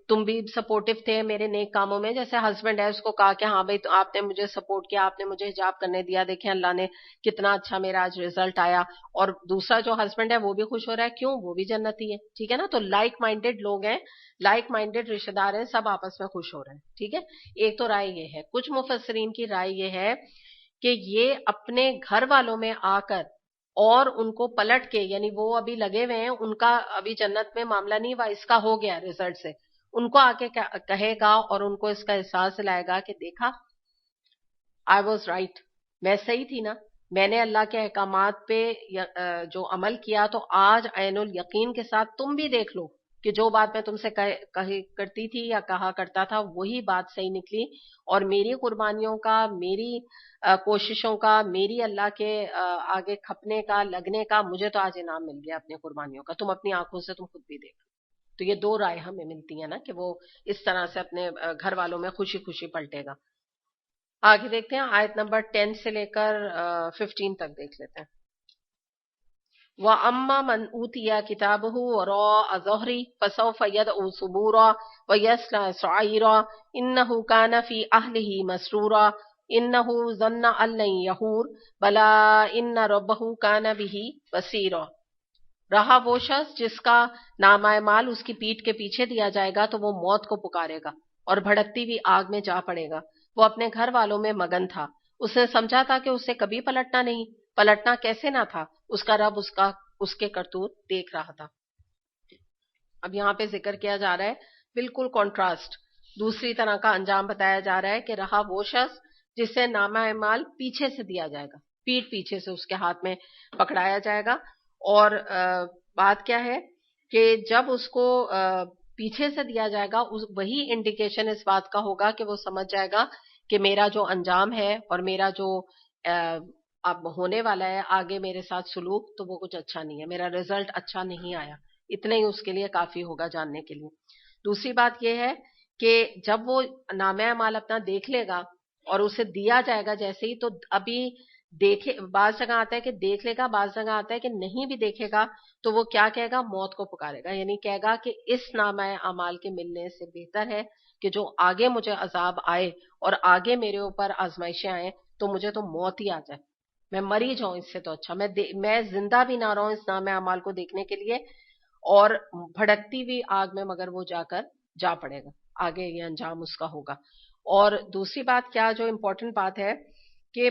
تم بھی سپورٹو تھے میرے نیک کاموں میں. جیسے ہسبینڈ ہے اس کو کہا کہ ہاں بھائی آپ نے مجھے سپورٹ کیا، آپ نے مجھے حجاب کرنے دیا، دیکھیں اللہ نے کتنا اچھا میرا آج رزلٹ آیا. اور دوسرا جو ہسبینڈ ہے وہ بھی خوش ہو رہا ہے، کیوں؟ وہ بھی جنتی ہے. ٹھیک ہے نا، تو لائک مائنڈیڈ لوگ ہیں، لائک مائنڈیڈ رشتہ دار ہیں، سب آپس میں خوش ہو رہے ہیں. ٹھیک ہے، ایک تو رائے یہ ہے. کچھ مفسرین کی رائے یہ ہے کہ یہ اپنے گھر والوں میں آ کر اور ان کو پلٹ کے، یعنی وہ ابھی لگے ہوئے ہیں، ان کا ابھی جنت میں معاملہ نہیں ہوا، اس کا ہو گیا رزلٹ سے، ان کو آ کے کہے گا اور ان کو اس کا احساس دلائے گا کہ دیکھا آئی واز رائٹ، میں صحیح تھی نا، میں نے اللہ کے احکامات پہ جو عمل کیا، تو آج عین الیقین کے ساتھ تم بھی دیکھ لو کہ جو بات میں تم سے کہی کرتی تھی یا کہا کرتا تھا وہی بات صحیح نکلی. اور میری قربانیوں کا، میری کوششوں کا، میری اللہ کے آگے کھپنے کا، لگنے کا مجھے تو آج انعام مل گیا اپنی قربانیوں کا. تم اپنی آنکھوں سے تم خود بھی دیکھ. تو یہ 2 رائے ہمیں ملتی ہیں نا کہ وہ اس طرح سے اپنے گھر والوں میں خوشی خوشی پلٹے گا. آگے دیکھتے ہیں آیت نمبر 10 سے لے کر 15 تک دیکھ لیتے ہیں. وَأَمَّا مَنْ أُوتِيَ كِتَابَهُ وَرَاءَ ظَهْرِهِ فَسَوْفَ يَدْعُو ثُبُورًا وَيَصْلَىٰ سَعِيرًا إِنَّهُ كَانَ فِي أَهْلِهِ مَسْرُورًا إِنَّهُ ظَنَّ أَن لَّن يَحُورَ بَلَىٰ إِنَّ رَبَّهُ كَانَ بِهِ بَصِيرًا. رہا وہ شخص جس کا نامہ مال اس کی پیٹھ کے پیچھے دیا جائے گا تو وہ موت کو پکارے گا اور بھڑکتی ہوئی آگ میں جا پڑے گا. وہ اپنے گھر والوں میں مگن تھا، اس نے سمجھا تھا کہ اسے کبھی پلٹنا نہیں. پلٹنا کیسے نہ تھا، اس کا رب اس کے کرتوت دیکھ رہا تھا. اب یہاں پہ ذکر کیا جا رہا ہے بالکل کنٹراسٹ، دوسری طرح کا انجام بتایا جا رہا ہے کہ رہا وہ شخص جسے نامہ اعمال پیچھے سے دیا جائے گا، پیٹھ پیچھے سے اس کے ہاتھ میں پکڑایا جائے گا. اور بات کیا ہے کہ جب اس کو پیچھے سے دیا جائے گا وہی انڈیکیشن اس بات کا ہوگا کہ وہ سمجھ جائے گا کہ میرا جو انجام ہے اور میرا جو اب ہونے والا ہے آگے میرے ساتھ سلوک، تو وہ کچھ اچھا نہیں ہے، میرا رزلٹ اچھا نہیں آیا. اتنا ہی اس کے لیے کافی ہوگا جاننے کے لیے. دوسری بات یہ ہے کہ جب وہ نامہ اعمال اپنا دیکھ لے گا اور اسے دیا جائے گا جیسے ہی، تو ابھی دیکھے، بعض جگہ آتا ہے کہ دیکھ لے گا، بعض جگہ آتا ہے کہ نہیں بھی دیکھے گا تو وہ کیا کہے گا؟ موت کو پکارے گا. یعنی کہے گا کہ اس نامہ اعمال کے ملنے سے بہتر ہے کہ جو آگے مجھے عذاب آئے اور آگے میرے اوپر آزمائشیں آئیں تو مجھے تو موت ہی آ جائے، میں مری جاؤں اس سے تو اچھا میں زندہ بھی نہ رہوں اس نامہ اعمال کو دیکھنے کے لیے. اور بھڑکتی ہوئی آگ میں مگر وہ جا کر جا پڑے گا. آگے یہ انجام اس کا ہوگا. اور دوسری بات کیا جو امپورٹنٹ بات ہے کہ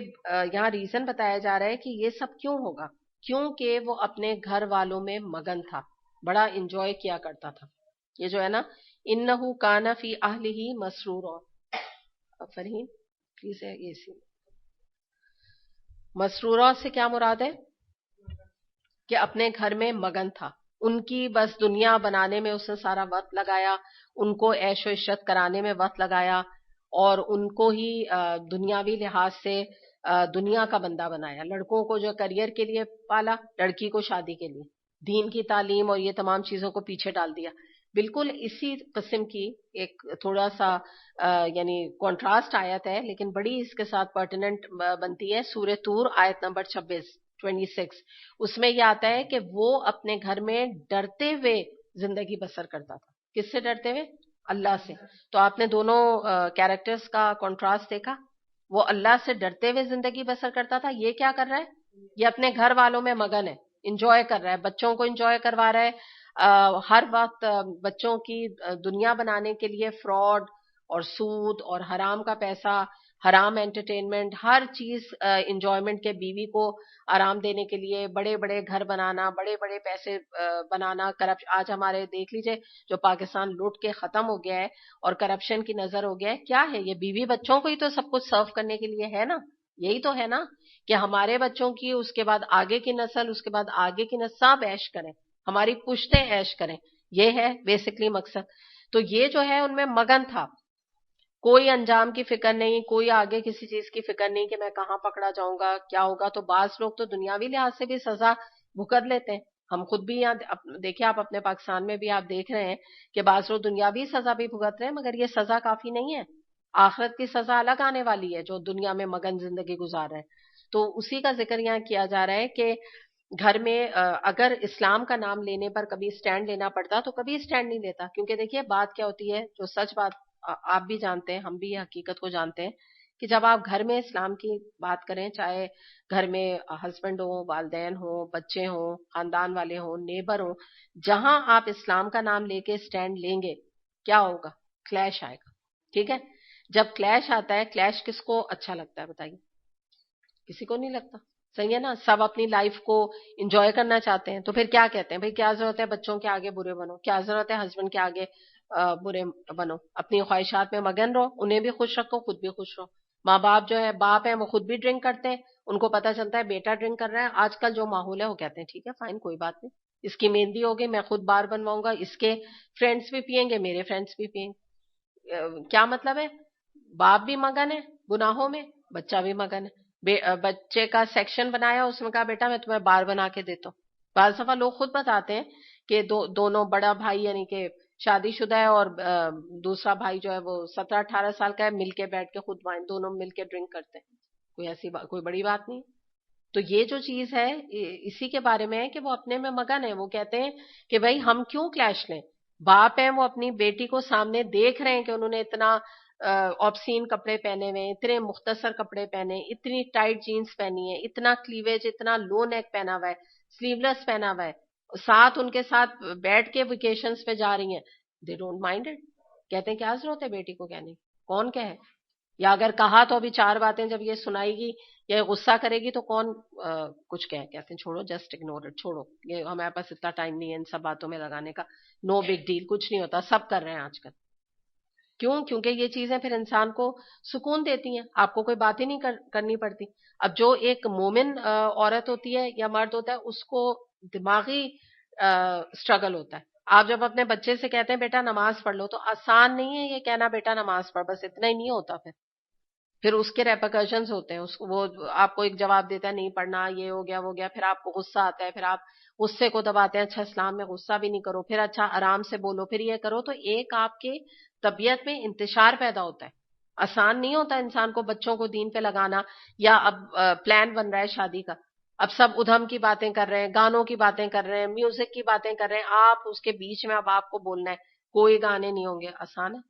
یہاں ریزن بتایا جا رہا ہے کہ یہ سب کیوں ہوگا, کیونکہ وہ اپنے گھر والوں میں مگن تھا, بڑا انجوائے کیا کرتا تھا. یہ جو ہے نا, انہو کان فی اہلہ مسرورا, فرحین پلیز ہے یہ سی, مسرورا سے کیا مراد ہے کہ اپنے گھر میں مگن تھا, ان کی بس دنیا بنانے میں اس نے سارا وقت لگایا, ان کو عیش و عشرت کرانے میں وقت لگایا, اور ان کو ہی دنیاوی لحاظ سے دنیا کا بندہ بنایا. لڑکوں کو جو کریئر کے لیے پالا, لڑکی کو شادی کے لیے, دین کی تعلیم اور یہ تمام چیزوں کو پیچھے ڈال دیا. بالکل اسی قسم کی ایک تھوڑا سا یعنی کنٹراسٹ آیت ہے, لیکن بڑی اس کے ساتھ پرٹیننٹ بنتی ہے. سورہ طور آیت نمبر 26. اس میں یہ آتا ہے کہ وہ اپنے گھر میں ڈرتے ہوئے زندگی بسر کرتا تھا. کس سے ڈرتے ہوئے؟ اللہ سے. تو آپ نے دونوں کیریکٹرز کا کنٹراسٹ دیکھا, وہ اللہ سے ڈرتے ہوئے زندگی بسر کرتا تھا, یہ کیا کر رہا ہے, یہ اپنے گھر والوں میں مگن ہے, انجوائے کر رہا ہے, بچوں کو انجوائے کروا رہا ہے, ہر وقت بچوں کی دنیا بنانے کے لیے فراڈ اور سود اور حرام کا پیسہ, حرام انٹرٹینمنٹ, ہر چیز انجوائمنٹ کے, بیوی کو آرام دینے کے لیے بڑے بڑے گھر بنانا, بڑے بڑے پیسے بنانا. آج ہمارے دیکھ لیجئے جو پاکستان لوٹ کے ختم ہو گیا ہے اور کرپشن کی نظر ہو گیا ہے, کیا ہے یہ بیوی بچوں کو ہی تو سب کچھ سرو کرنے کے لیے ہے نا. یہی تو ہے نا کہ ہمارے بچوں کی, اس کے بعد آگے کی نسل, اس کے بعد آگے کی نسل سب عیش کریں, ہماری پشتیں عیش کریں, یہ ہے بیسکلی مقصد. تو یہ جو ہے ان میں مگن تھا, کوئی انجام کی فکر نہیں, کوئی آگے کسی چیز کی فکر نہیں کہ میں کہاں پکڑا جاؤں گا, کیا ہوگا. تو بعض لوگ تو دنیاوی لحاظ سے بھی سزا بھگت لیتے ہیں. ہم خود بھی یہاں دیکھیں, آپ اپنے پاکستان میں بھی آپ دیکھ رہے ہیں کہ بعض لوگ دنیاوی سزا بھی بھگت رہے ہیں, مگر یہ سزا کافی نہیں ہے. آخرت کی سزا الگ آنے والی ہے جو دنیا میں مگن زندگی گزار رہے ہیں. تو اسی کا ذکر یہاں کیا جا رہا ہے کہ گھر میں اگر اسلام کا نام لینے پر کبھی سٹینڈ لینا پڑتا تو کبھی سٹینڈ نہیں لیتا. کیونکہ دیکھیے بات کیا ہوتی ہے, جو سچ بات آپ بھی جانتے ہیں, ہم بھی یہ حقیقت کو جانتے ہیں کہ جب آپ گھر میں اسلام کی بات کریں, چاہے گھر میں ہسبینڈ ہوں, والدین ہوں, بچے ہوں, خاندان والے ہوں, نیبر ہوں, جہاں آپ اسلام کا نام لے کے سٹینڈ لیں گے, کیا ہوگا, کلیش آئے گا. ٹھیک ہے, جب کلیش آتا ہے, کلیش کس کو اچھا لگتا ہے بتائیے, کسی کو نہیں لگتا, صحیح ہے نا. سب اپنی لائف کو انجوائے کرنا چاہتے ہیں, تو پھر کیا کہتے ہیں, بھئی کیا ضرورت ہے بچوں کے آگے برے بنو, کیا ضرورت ہے ہسبینڈ کے آگے برے بنو, اپنی خواہشات میں مگن رہو, انہیں بھی خوش رکھو, خود بھی خوش رہو. ماں باپ جو ہے, باپ ہیں وہ خود بھی ڈرنک کرتے ہیں, ان کو پتا چلتا ہے بیٹا ڈرنک کر رہا ہے, آج کل جو ماحول ہے وہ کہتے ہیں ٹھیک ہے فائن کوئی بات نہیں, اس کی مہندی ہوگی, میں خود بار بنواؤں گا, اس کے فرینڈس بھی پیئیں گے, میرے فرینڈس بھی پیئیں گے. کیا مطلب ہے, باپ بھی مگن ہے گناہوں میں, بچہ بھی مگن ہے. بچے کا سیکشن بنایا, اس میں کہا بیٹا میں تمہیں بار بنا کے دیتا ہوں. بعض دفعہ لوگ خود بتاتے ہیں کہ دونوں, بڑا بھائی یعنی کہ شادی شدہ ہے اور دوسرا بھائی جو ہے وہ 17-18 سال کا ہے, مل کے بیٹھ کے خود دونوں مل کے ڈرنک کرتے ہیں. کوئی ایسی کوئی بڑی بات نہیں. تو یہ جو چیز ہے اسی کے بارے میں ہے کہ وہ اپنے میں مگن ہے. وہ کہتے ہیں کہ بھائی ہم کیوں کلیش لیں, باپ ہیں وہ اپنی بیٹی کو سامنے دیکھ رہے ہیں کہ انہوں نے اتنا آبسین کپڑے پہنے ہوئے, اتنے مختصر کپڑے پہنے, اتنی ٹائٹ جینز پہنی ہے, اتنا کلیویج, اتنا لو نیک پہنا ہوا ہے, سلیو لیس پہنا ہوا ہے, ساتھ ان کے ساتھ بیٹھ کے ویکیشنز پہ جا رہی ہیں, دے ڈونٹ مائنڈ اٹ. کہتے ہیں کیا ضرورت ہے بیٹی کو کہنے, کون کہے, یا اگر کہا تو ابھی 4 باتیں جب یہ سنائے گی یا غصہ کرے گی تو کون کچھ کہتے ہیں چھوڑو, جسٹ اگنور اٹ, چھوڑو, یہ ہمارے پاس اتنا ٹائم نہیں ہے ان سب باتوں میں لگانے کا, نو بگ ڈیل, کچھ نہیں ہوتا, سب کر رہے ہیں آج کل. کیوں؟ کیونکہ یہ چیزیں پھر انسان کو سکون دیتی ہیں, آپ کو کوئی بات ہی نہیں کرنی پڑتی. اب جو ایک مومن عورت ہوتی ہے یا مرد ہوتا ہے, اس کو دماغی اسٹرگل ہوتا ہے. آپ جب اپنے بچے سے کہتے ہیں بیٹا نماز پڑھ لو, تو آسان نہیں ہے یہ کہنا بیٹا نماز پڑھ, بس اتنا ہی نہیں ہوتا. پھر اس کے ریپرکشنز ہوتے ہیں, وہ آپ کو ایک جواب دیتا ہے نہیں پڑھنا, یہ ہو گیا وہ گیا, پھر آپ کو غصہ آتا ہے, پھر آپ غصے کو دباتے ہیں, اچھا اسلام میں غصہ بھی نہیں کرو, پھر اچھا آرام سے بولو, پھر یہ کرو. تو ایک آپ کے طبیعت میں انتشار پیدا ہوتا ہے. آسان نہیں ہوتا انسان کو بچوں کو دین پہ لگانا. یا اب پلان بن رہا ہے شادی کا, اب سب ادھم کی باتیں کر رہے ہیں, گانوں کی باتیں کر رہے ہیں, میوزک کی باتیں کر رہے ہیں, آپ اس کے بیچ میں اب آپ کو بولنا ہے, کوئی گانے نہیں ہوں گے. آسان ہے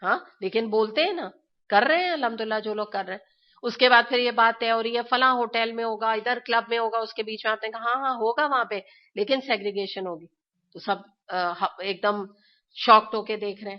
ہاں, لیکن بولتے ہیں نا, کر رہے ہیں الحمدللہ جو لوگ کر رہے ہیں. اس کے بعد پھر یہ بات طے ہو رہی ہے فلاں ہوٹل میں ہوگا, ادھر کلب میں ہوگا, اس کے بیچ میں آپ نے کہا ہاں ہاں ہوگا وہاں پہ, لیکن سیگریگیشن ہوگی. تو سب ایک دم شاکڈ ہو کے دیکھ رہے ہیں.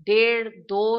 1.5 2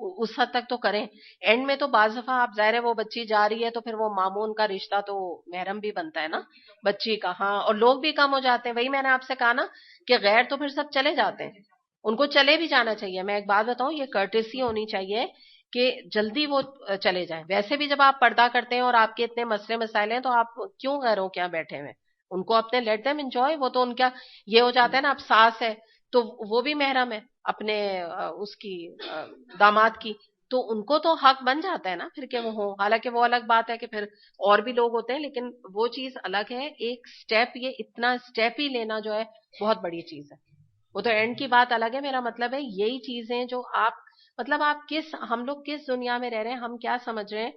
اس حد تک تو کریں. اینڈ میں تو بعض دفعہ آپ ظاہر ہے وہ بچی جا رہی ہے تو پھر وہ مامون کا رشتہ تو محرم بھی بنتا ہے نا بچی کا. ہاں اور لوگ بھی کم ہو جاتے ہیں. وہی میں نے آپ سے کہا نا کہ غیر تو پھر سب چلے جاتے ہیں, ان کو چلے بھی جانا چاہیے. میں ایک بات بتاؤں, یہ کرٹیسی ہونی چاہیے کہ جلدی وہ چلے جائیں. ویسے بھی جب آپ پردہ کرتے ہیں اور آپ کے اتنے مسئلے مسائل ہیں تو آپ کیوں غیروں کے یہاں بیٹھے ہوئے, ان کو اپنے لیٹ دیم انجوائے. وہ تو ان کا یہ ہو جاتا ہے نا, اب ساس ہے تو وہ بھی محرم ہے اپنے اس کی داماد کی, تو ان کو تو حق بن جاتا ہے نا پھر کہ وہ ہوں. حالانکہ وہ الگ بات ہے کہ پھر اور بھی لوگ ہوتے ہیں, لیکن وہ چیز الگ ہے. ایک سٹیپ, یہ اتنا سٹیپ ہی لینا جو ہے بہت بڑی چیز ہے. وہ تو اینڈ کی بات الگ ہے. میرا مطلب ہے یہی چیزیں جو آپ مطلب آپ ہم لوگ کس دنیا میں رہ رہے ہیں, ہم کیا سمجھ رہے ہیں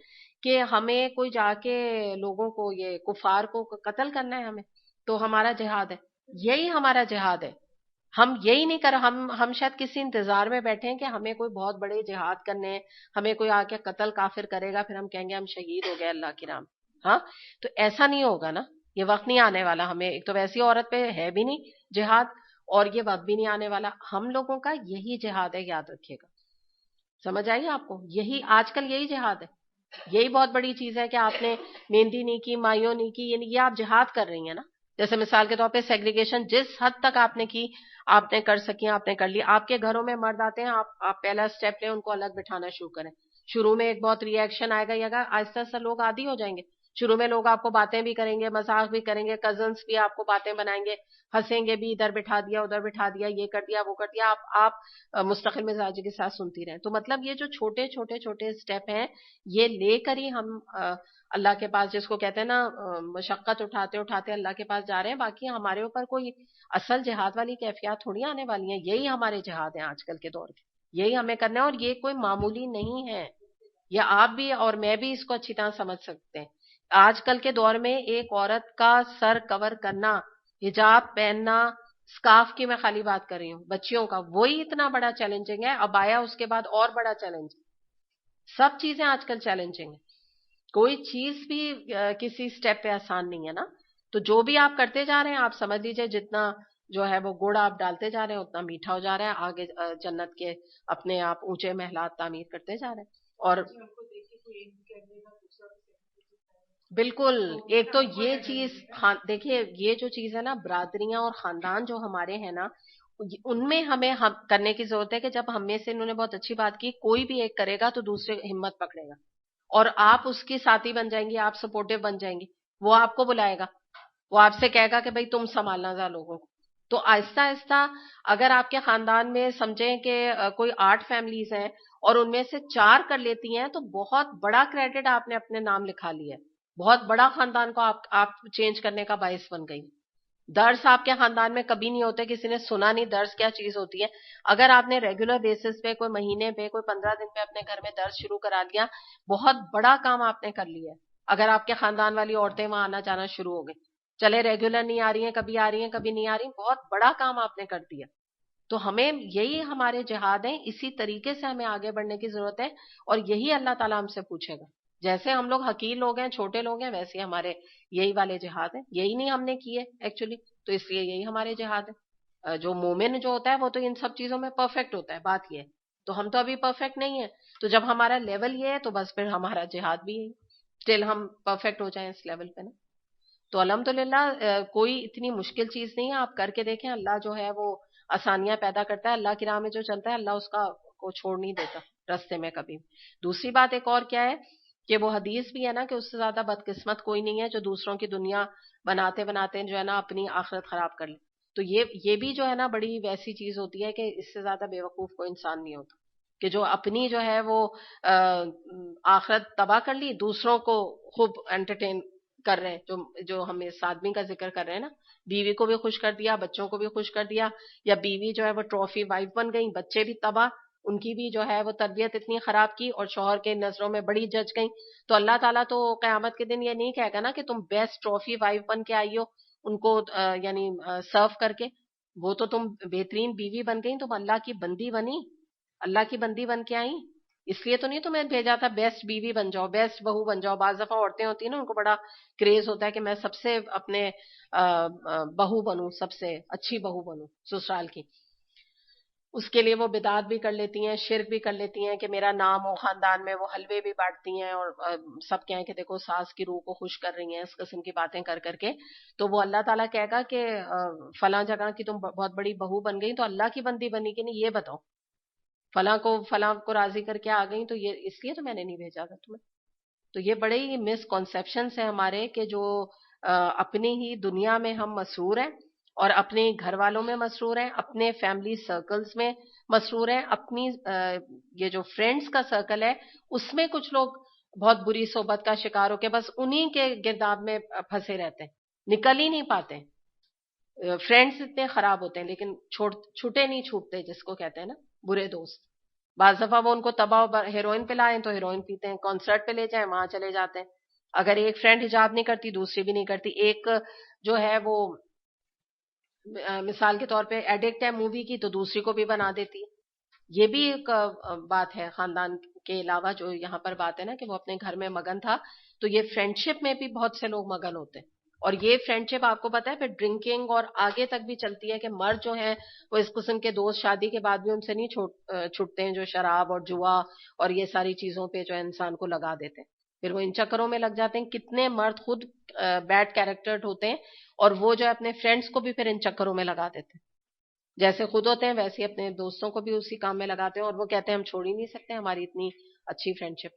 کہ ہمیں کوئی جا کے لوگوں کو, یہ کفار کو قتل کرنا ہے ہمیں, تو ہمارا جہاد ہے. یہی ہمارا جہاد ہے. ہم یہی نہیں کر, ہم شاید کسی انتظار میں بیٹھے ہیں کہ ہمیں کوئی بہت بڑے جہاد کرنے ہیں, ہمیں کوئی آ کے قتل کافر کرے گا پھر ہم کہیں گے ہم شہید ہو گئے اللہ کی راہ میں. ہاں تو ایسا نہیں ہوگا نا, یہ وقت نہیں آنے والا. ہمیں ایک تو ویسی عورت پہ ہے بھی نہیں جہاد, اور یہ وقت بھی نہیں آنے والا. ہم لوگوں کا یہی جہاد ہے, یاد رکھیے گا. سمجھ آئیے آپ کو, یہی آج کل یہی جہاد ہے. یہی بہت بڑی چیز ہے کہ آپ نے مہندی نہیں کی, مائیوں نہیں کی, یعنی یہ آپ جہاد کر رہی ہیں نا. جیسے مثال کے طور پہ سیگریگیشن جس حد تک آپ نے کی, آپ نے کر سکی, آپ نے کر لی. آپ کے گھروں میں مرد آتے ہیں, آپ پہلا سٹیپ لیں, ان کو الگ بٹھانا شروع کریں. شروع میں ایک بہت ری ایکشن آئے گا, یہ آہستہ آہستہ لوگ عادی ہو جائیں گے. شروع میں لوگ آپ کو باتیں بھی کریں گے, مذاق بھی کریں گے, کزنس بھی آپ کو باتیں بنائیں گے, ہنسیں گے بھی, ادھر بٹھا دیا ادھر بٹھا دیا, یہ کر دیا وہ کر دیا. آپ مستقل مزاجی کے ساتھ سنتی رہیں. تو مطلب یہ جو چھوٹے چھوٹے چھوٹے اسٹیپ ہیں, یہ لے کر ہی ہم اللہ کے پاس, جس کو کہتے ہیں نا مشقت اٹھاتے اٹھاتے اللہ کے پاس جا رہے ہیں. باقی ہمارے اوپر کوئی اصل جہاد والی کیفیات تھوڑی آنے والی ہیں. یہی ہمارے جہاد ہیں آج کل کے دور کے, یہی ہمیں کرنا ہے. اور یہ کوئی معمولی نہیں ہے, یہ آپ بھی اور میں بھی اس کو اچھی طرح سمجھ سکتے ہیں. آج کل کے دور میں ایک عورت کا سر کور کرنا, حجاب پہننا, اسکارف کی میں خالی بات کر رہی ہوں, بچیوں کا, وہی اتنا بڑا چیلنجنگ ہے. اب آیا اس کے بعد اور بڑا چیلنج. سب چیزیں آج کل چیلنجنگ ہیں, کوئی چیز بھی کسی سٹیپ پہ آسان نہیں ہے نا. تو جو بھی آپ کرتے جا رہے ہیں, آپ سمجھ لیجئے جتنا جو ہے وہ گڑ آپ ڈالتے جا رہے ہیں اتنا میٹھا ہو جا رہا ہے. آگے جنت کے اپنے آپ اونچے محلات تعمیر کرتے جا رہے ہیں. اور بالکل, ایک تو یہ چیز دیکھیے, یہ جو چیز ہے نا, برادریاں اور خاندان جو ہمارے ہیں نا, ان میں ہمیں کرنے کی ضرورت ہے کہ جب ہم میں سے, انہوں نے بہت اچھی بات کی, کوئی بھی ایک کرے گا تو دوسرے ہمت پکڑے گا, اور آپ اس کی ساتھی بن جائیں گی, آپ سپورٹو بن جائیں گی. وہ آپ کو بلائے گا, وہ آپ سے کہے گا کہ بھائی تم سنبھالنا ذرا لوگوں کو. تو آہستہ آہستہ اگر آپ کے خاندان میں سمجھیں کہ کوئی 8 فیملیز ہیں اور ان میں سے 4 کر لیتی ہیں, تو بہت بڑا کریڈٹ آپ نے اپنے نام لکھا لیا ہے. بہت بڑا خاندان کو آپ چینج کرنے کا باعث بن گئی. درس آپ کے خاندان میں کبھی نہیں ہوتے, کسی نے سنا نہیں درس کیا چیز ہوتی ہے. اگر آپ نے ریگولر بیسس پہ, کوئی مہینے پہ, کوئی 15 دن پہ اپنے گھر میں درس شروع کرا لیا, بہت بڑا کام آپ نے کر لیا ہے. اگر آپ کے خاندان والی عورتیں وہاں آنا جانا شروع ہو گئی, چلے ریگولر نہیں آ رہی ہیں, کبھی آ رہی ہیں کبھی نہیں آ رہی, بہت بڑا کام آپ نے کر دیا. تو ہمیں یہی ہمارے جہاد ہیں, اسی طریقے سے ہمیں آگے بڑھنے کی ضرورت ہے. اور یہی اللہ تعالیٰ ہم سے پوچھے گا. جیسے ہم لوگ حقیر لوگ ہیں, چھوٹے لوگ ہیں, ویسے ہمارے یہی والے جہاد ہیں. یہی نہیں ہم نے کیے ایکچولی, تو اس لیے یہی ہمارے جہاد ہے. جو مومن جو ہوتا ہے وہ تو ان سب چیزوں میں پرفیکٹ ہوتا ہے. بات یہ ہے, تو ہم تو ابھی پرفیکٹ نہیں ہیں. تو جب ہمارا لیول یہ ہے تو بس پھر ہمارا جہاد بھی ہے, اسٹل ہم پرفیکٹ ہو جائیں اس لیول پہ نا. تو الحمدللہ کوئی اتنی مشکل چیز نہیں ہے. آپ کر کے دیکھیں, اللہ جو ہے وہ آسانیاں پیدا کرتا ہے. اللہ کی راہ میں جو چلتا ہے, اللہ اس کا کو چھوڑ نہیں دیتا رستے میں کبھی. دوسری بات ایک اور کیا ہے کہ وہ حدیث بھی ہے نا کہ اس سے زیادہ بدقسمت کوئی نہیں ہے جو دوسروں کی دنیا بناتے بناتے جو ہے نا اپنی آخرت خراب کر لے. تو یہ بھی جو ہے نا بڑی ویسی چیز ہوتی ہے کہ اس سے زیادہ بے وقوف کوئی انسان نہیں ہوتا کہ جو اپنی جو ہے وہ آخرت تباہ کر لی, دوسروں کو خوب انٹرٹین کر رہے ہیں. جو ہم اس آدمی کا ذکر کر رہے ہیں نا, بیوی کو بھی خوش کر دیا, بچوں کو بھی خوش کر دیا, یا بیوی جو ہے وہ ٹرافی وائف بن گئی, بچے بھی تباہ, ان کی بھی جو ہے وہ تربیت اتنی خراب کی, اور شوہر کے نظروں میں بڑی جج گئی. تو اللہ تعالیٰ تو قیامت کے دن یہ نہیں کہے گا نا کہ تم بیسٹ ٹرافی وائف بن کے آئی ہو ان کو یعنی سرو کر کے. وہ تو تم بہترین بیوی بن گئی, تم اللہ کی بندی بنی, اللہ کی بندی بن کے آئی. اس لیے تو نہیں تمہیں بھیجا تھا بیسٹ بیوی بن جاؤ, بیسٹ بہو بن جاؤ. بعض دفعہ عورتیں ہوتی ہیں نا, ان کو بڑا کریز ہوتا ہے کہ میں سب سے اپنے بہو بنوں, سب سے اچھی بہو بنوں سسرال کی. اس کے لیے وہ بدعت بھی کر لیتی ہیں، شرک بھی کر لیتی ہیں کہ میرا نام ہو خاندان میں، وہ حلوے بھی بانٹتی ہیں اور سب کہیں کہ دیکھو ساس کی روح کو خوش کر رہی ہیں، اس قسم کی باتیں کر کر کے. تو وہ اللہ تعالیٰ کہے گا کہ فلاں جگہ کی تم بہت بڑی بہو بن گئی تو اللہ کی بندی بنی کہ نہیں یہ بتاؤ، فلاں کو راضی کر کے آ گئی تو یہ اس لیے تو میں نے نہیں بھیجا تھا تمہیں. تو یہ بڑے ہی مس کنسپشنس ہیں ہمارے کہ جو اپنی ہی دنیا میں ہم مسرور ہیں اور اپنے گھر والوں میں مسرور ہیں، اپنے فیملی سرکلز میں مسرور ہیں، اپنی یہ جو فرینڈز کا سرکل ہے اس میں کچھ لوگ بہت بری صحبت کا شکار ہو کے بس انہی کے گرداب میں پھنسے رہتے ہیں، نکل ہی نہیں پاتے. فرینڈز اتنے خراب ہوتے ہیں لیکن چھوٹے نہیں چھوٹتے، جس کو کہتے ہیں نا برے دوست. بعض دفعہ وہ ان کو تباہ ہیروئن پہ لائیں تو ہیروئن پیتے ہیں، کانسرٹ پہ لے جائیں وہاں چلے جاتے ہیں. اگر ایک فرینڈ حجاب نہیں کرتی دوسری بھی نہیں کرتی. ایک جو ہے وہ مثال کے طور پہ ایڈکٹ ہے مووی کی تو دوسری کو بھی بنا دیتی ہے. یہ بھی ایک بات ہے خاندان کے علاوہ جو یہاں پر بات ہے نا کہ وہ اپنے گھر میں مگن تھا. تو یہ فرینڈشپ میں بھی بہت سے لوگ مگن ہوتے ہیں اور یہ فرینڈشپ آپ کو پتا ہے پھر ڈرنکنگ اور آگے تک بھی چلتی ہے کہ مرد جو ہیں وہ اس قسم کے دوست شادی کے بعد بھی ان سے نہیں چھوٹتے ہیں جو شراب اور جوا اور یہ ساری چیزوں پہ جو ہے انسان کو لگا دیتے ہیں. پھر وہ ان چکروں میں لگ جاتے ہیں. کتنے مرد خود بیڈ کیریکٹر ہوتے ہیں اور وہ جو ہے اپنے فرینڈس کو بھی پھر ان چکروں میں لگا دیتے ہیں. جیسے خود ہوتے ہیں ویسے اپنے دوستوں کو بھی اسی کام میں لگاتے ہیں اور وہ کہتے ہیں ہم چھوڑ ہی نہیں سکتے ہماری اتنی اچھی فرینڈشپ.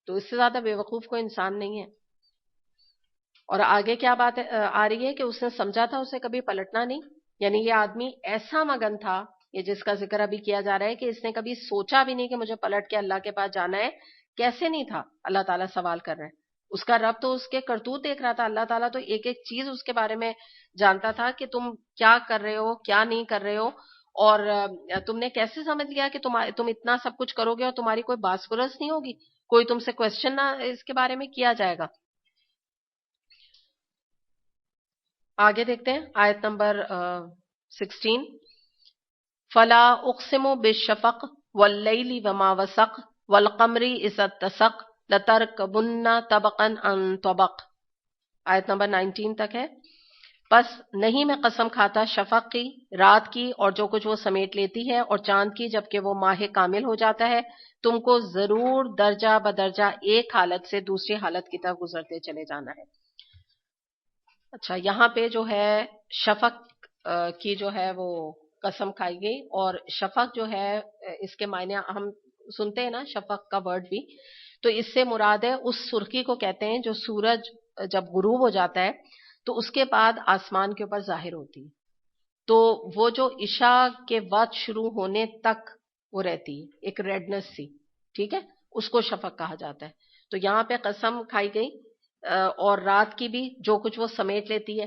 تو اس سے زیادہ بے وقوف کوئی انسان نہیں ہے. اور آگے کیا بات آ رہی ہے کہ اس نے سمجھا تھا اسے کبھی پلٹنا نہیں. یعنی یہ آدمی ایسا مگن تھا، یہ جس کا ذکر ابھی کیا جا رہا ہے کہ اس نے کبھی سوچا بھی نہیں کہ مجھے پلٹ کے اللہ کے پاس جانا ہے. کیسے نہیں تھا؟ اللہ تعالیٰ سوال کر رہے ہیں. اس کا رب تو اس کے کرتوت دیکھ رہا تھا. اللہ تعالیٰ تو ایک ایک چیز اس کے بارے میں جانتا تھا کہ تم کیا کر رہے ہو کیا نہیں کر رہے ہو. اور تم نے کیسے سمجھ لیا کہ تم اتنا سب کچھ کرو گے اور تمہاری کوئی باس پرس نہیں ہوگی، کوئی تم سے کوشچن نہ اس کے بارے میں کیا جائے گا. آگے دیکھتے ہیں آیت نمبر 16. فلا اقسم بالشفق واللیل وما وسق والقمر اذا اتسق لترکبن طبقا عن طبق. آیت نمبر 19 تک ہے. بس نہیں میں قسم کھاتا شفق کی، رات کی اور جو کچھ وہ سمیٹ لیتی ہے، اور چاند کی جبکہ وہ ماہ کامل ہو جاتا ہے. تم کو ضرور درجہ بدرجہ ایک حالت سے دوسری حالت کی طرف گزرتے چلے جانا ہے. اچھا، یہاں پہ جو ہے شفق کی جو ہے وہ قسم کھائی گئی. اور شفق جو ہے اس کے معنی ہم سنتے ہیں نا شفق کا ورڈ بھی، تو اس سے مراد ہے اس سرخی کو کہتے ہیں جو سورج جب غروب ہو جاتا ہے تو اس کے بعد آسمان کے اوپر ظاہر ہوتی ہے. تو وہ جو عشاء کے وقت شروع ہونے تک وہ رہتی ہے ایک ریڈنس سی، ٹھیک ہے، اس کو شفق کہا جاتا ہے. تو یہاں پہ قسم کھائی گئی اور رات کی بھی جو کچھ وہ سمیٹ لیتی ہے.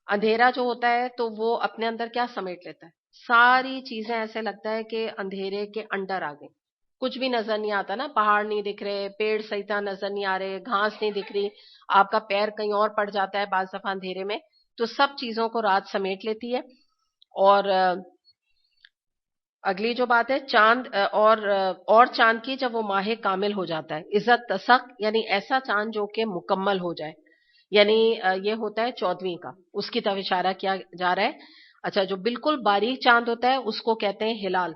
اندھیرا جو ہوتا ہے تو وہ اپنے اندر کیا سمیٹ لیتا ہے؟ ساری چیزیں ایسے لگتا ہے کہ اندھیرے کے انڈر آ گئی. کچھ بھی نظر نہیں آتا نا، پہاڑ نہیں دکھ رہے، پیڑ صحیح طرح نظر نہیں آ رہے، گھاس نہیں دکھ رہی، آپ کا پیر کہیں اور پڑ جاتا ہے بعض دفعہ اندھیرے میں. تو سب چیزوں کو رات سمیٹ لیتی ہے. اور اگلی جو بات ہے چاند اور چاند کی جب وہ ماہ کامل ہو جاتا ہے، عزت تسق یعنی ایسا چاند جو کہ مکمل ہو جائے، یعنی یہ ہوتا ہے 14ویں کا، اس کی طرف اشارہ کیا جا رہا ہے. اچھا، جو بالکل باریک چاند ہوتا ہے اس کو کہتے ہیں ہلال،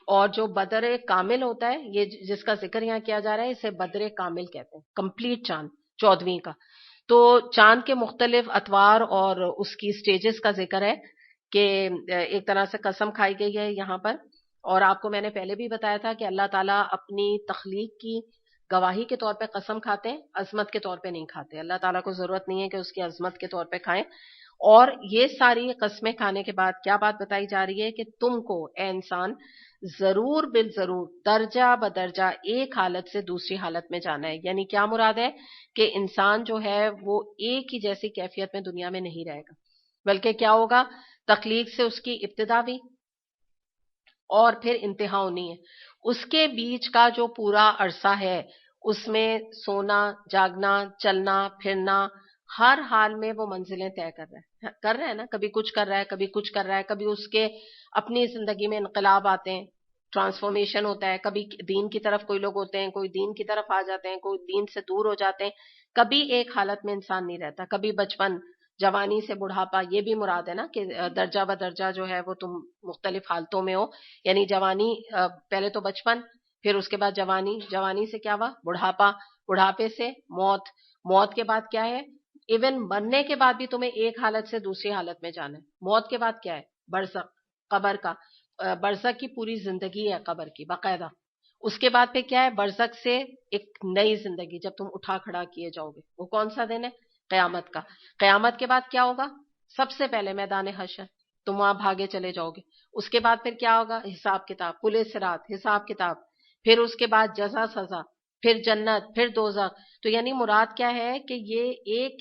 اور جو بدر کامل ہوتا ہے یہ جس کا ذکر یہاں کیا جا رہا ہے اسے بدر کامل کہتے ہیں، کمپلیٹ چاند 14ویں کا. تو چاند کے مختلف اطوار اور اس کی سٹیجز کا ذکر ہے کہ ایک طرح سے قسم کھائی گئی ہے یہاں پر. اور آپ کو میں نے پہلے بھی بتایا تھا کہ اللہ تعالیٰ اپنی تخلیق کی گواہی کے طور پہ قسم کھاتے ہیں، عظمت کے طور پہ نہیں کھاتے. اللہ تعالیٰ کو ضرورت نہیں ہے کہ اس کی عظمت کے طور پہ کھائیں. اور یہ ساری قسمیں کھانے کے بعد کیا بات بتائی جا رہی ہے کہ تم کو اے انسان ضرور بالضرور درجہ بدرجہ ایک حالت سے دوسری حالت میں جانا ہے. یعنی کیا مراد ہے کہ انسان جو ہے وہ ایک ہی جیسی کیفیت میں دنیا میں نہیں رہے گا، بلکہ کیا ہوگا، تخلیق سے اس کی ابتدا بھی اور پھر انتہا ہونی ہے. اس کے بیچ کا جو پورا عرصہ ہے اس میں سونا جاگنا چلنا پھرنا، ہر حال میں وہ منزلیں طے کر رہا ہے نا. کبھی کچھ کر رہا ہے، کبھی کچھ کر رہا ہے، کبھی اس کے اپنی زندگی میں انقلاب آتے ہیں، ٹرانسفارمیشن ہوتا ہے. کبھی دین کی طرف کوئی لوگ ہوتے ہیں، کوئی دین کی طرف آ جاتے ہیں، کوئی دین سے دور ہو جاتے ہیں. کبھی ایک حالت میں انسان نہیں رہتا. کبھی بچپن جوانی سے بڑھاپا یہ بھی مراد ہے نا کہ درجہ بدرجہ جو ہے وہ تم مختلف حالتوں میں ہو. یعنی جوانی پہلے تو بچپن، پھر اس کے بعد جوانی، جوانی سے کیا ہوا بڑھاپا، بڑھاپے سے موت، موت کے بعد کیا ہے، ایون مرنے کے بعد بھی تمہیں ایک حالت سے دوسری حالت میں جانا ہے. موت کے بعد کیا ہے، برزخ، قبر کا. برزخ کی پوری زندگی ہے قبر کی باقاعدہ. اس کے بعد پہ کیا ہے، برزخ سے ایک نئی زندگی جب تم اٹھا کھڑا کیے جاؤ گے. وہ کون سا دن ہے، قیامت کا. قیامت کے بعد کیا ہوگا، سب سے پہلے میدان حشر، تم وہاں بھاگے چلے جاؤ گے. اس کے بعد پھر کیا ہوگا، حساب کتاب، پل صراط، حساب کتاب. پھر اس کے بعد جزا سزا، پھر جنت، پھر دوزخ. تو یعنی مراد کیا ہے کہ یہ ایک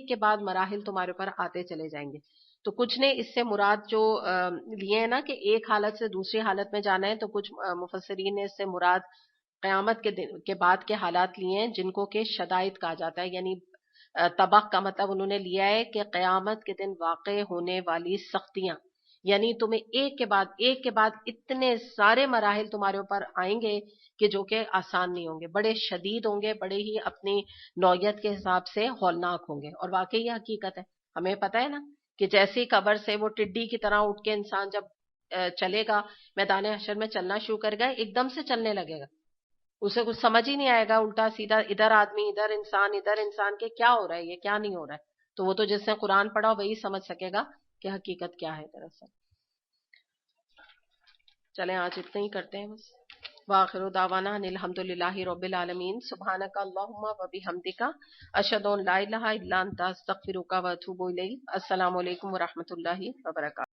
کے بعد مراحل تمہارے اوپر آتے چلے جائیں گے. تو کچھ نے اس سے مراد جو لیے ہیں نا کہ ایک حالت سے دوسری حالت میں جانا ہے، تو کچھ مفسرین نے اس سے مراد قیامت کے دن کے بعد کے حالات لیے ہیں جن کو کہ شدائد کہا جاتا ہے. یعنی طبق کا مطلب انہوں نے لیا ہے کہ قیامت کے دن واقع ہونے والی سختیاں. یعنی تمہیں ایک کے بعد اتنے سارے مراحل تمہارے اوپر آئیں گے کہ جو کہ آسان نہیں ہوں گے، بڑے شدید ہوں گے، بڑے ہی اپنی نوعیت کے حساب سے ہولناک ہوں گے. اور واقعی یہ حقیقت ہے، ہمیں پتہ ہے نا کہ جیسی قبر سے وہ ٹڈی کی طرح اٹھ کے انسان جب چلے گا میدان حشر میں، چلنا شروع کر گا، ایک دم سے چلنے لگے گا، اسے کچھ سمجھ ہی نہیں آئے گا، الٹا سیدھا ادھر آدمی ادھر انسان کے کیا ہو رہا ہے، یہ کیا نہیں ہو رہا ہے. تو وہ تو جس نے قرآن پڑھا وہی سمجھ سکے گا کہ حقیقت کیا ہے دراصل. چلیں آج اتنا ہی کرتے ہیں بس. وآخر دعوانا ان الحمد للہ رب العالمین. سبحانک اللہم و بحمدک، اشہد ان لا الہ الا انت، استغفرک و اتوب الیک. السلام علیکم و رحمۃ اللہ وبرکاتہ.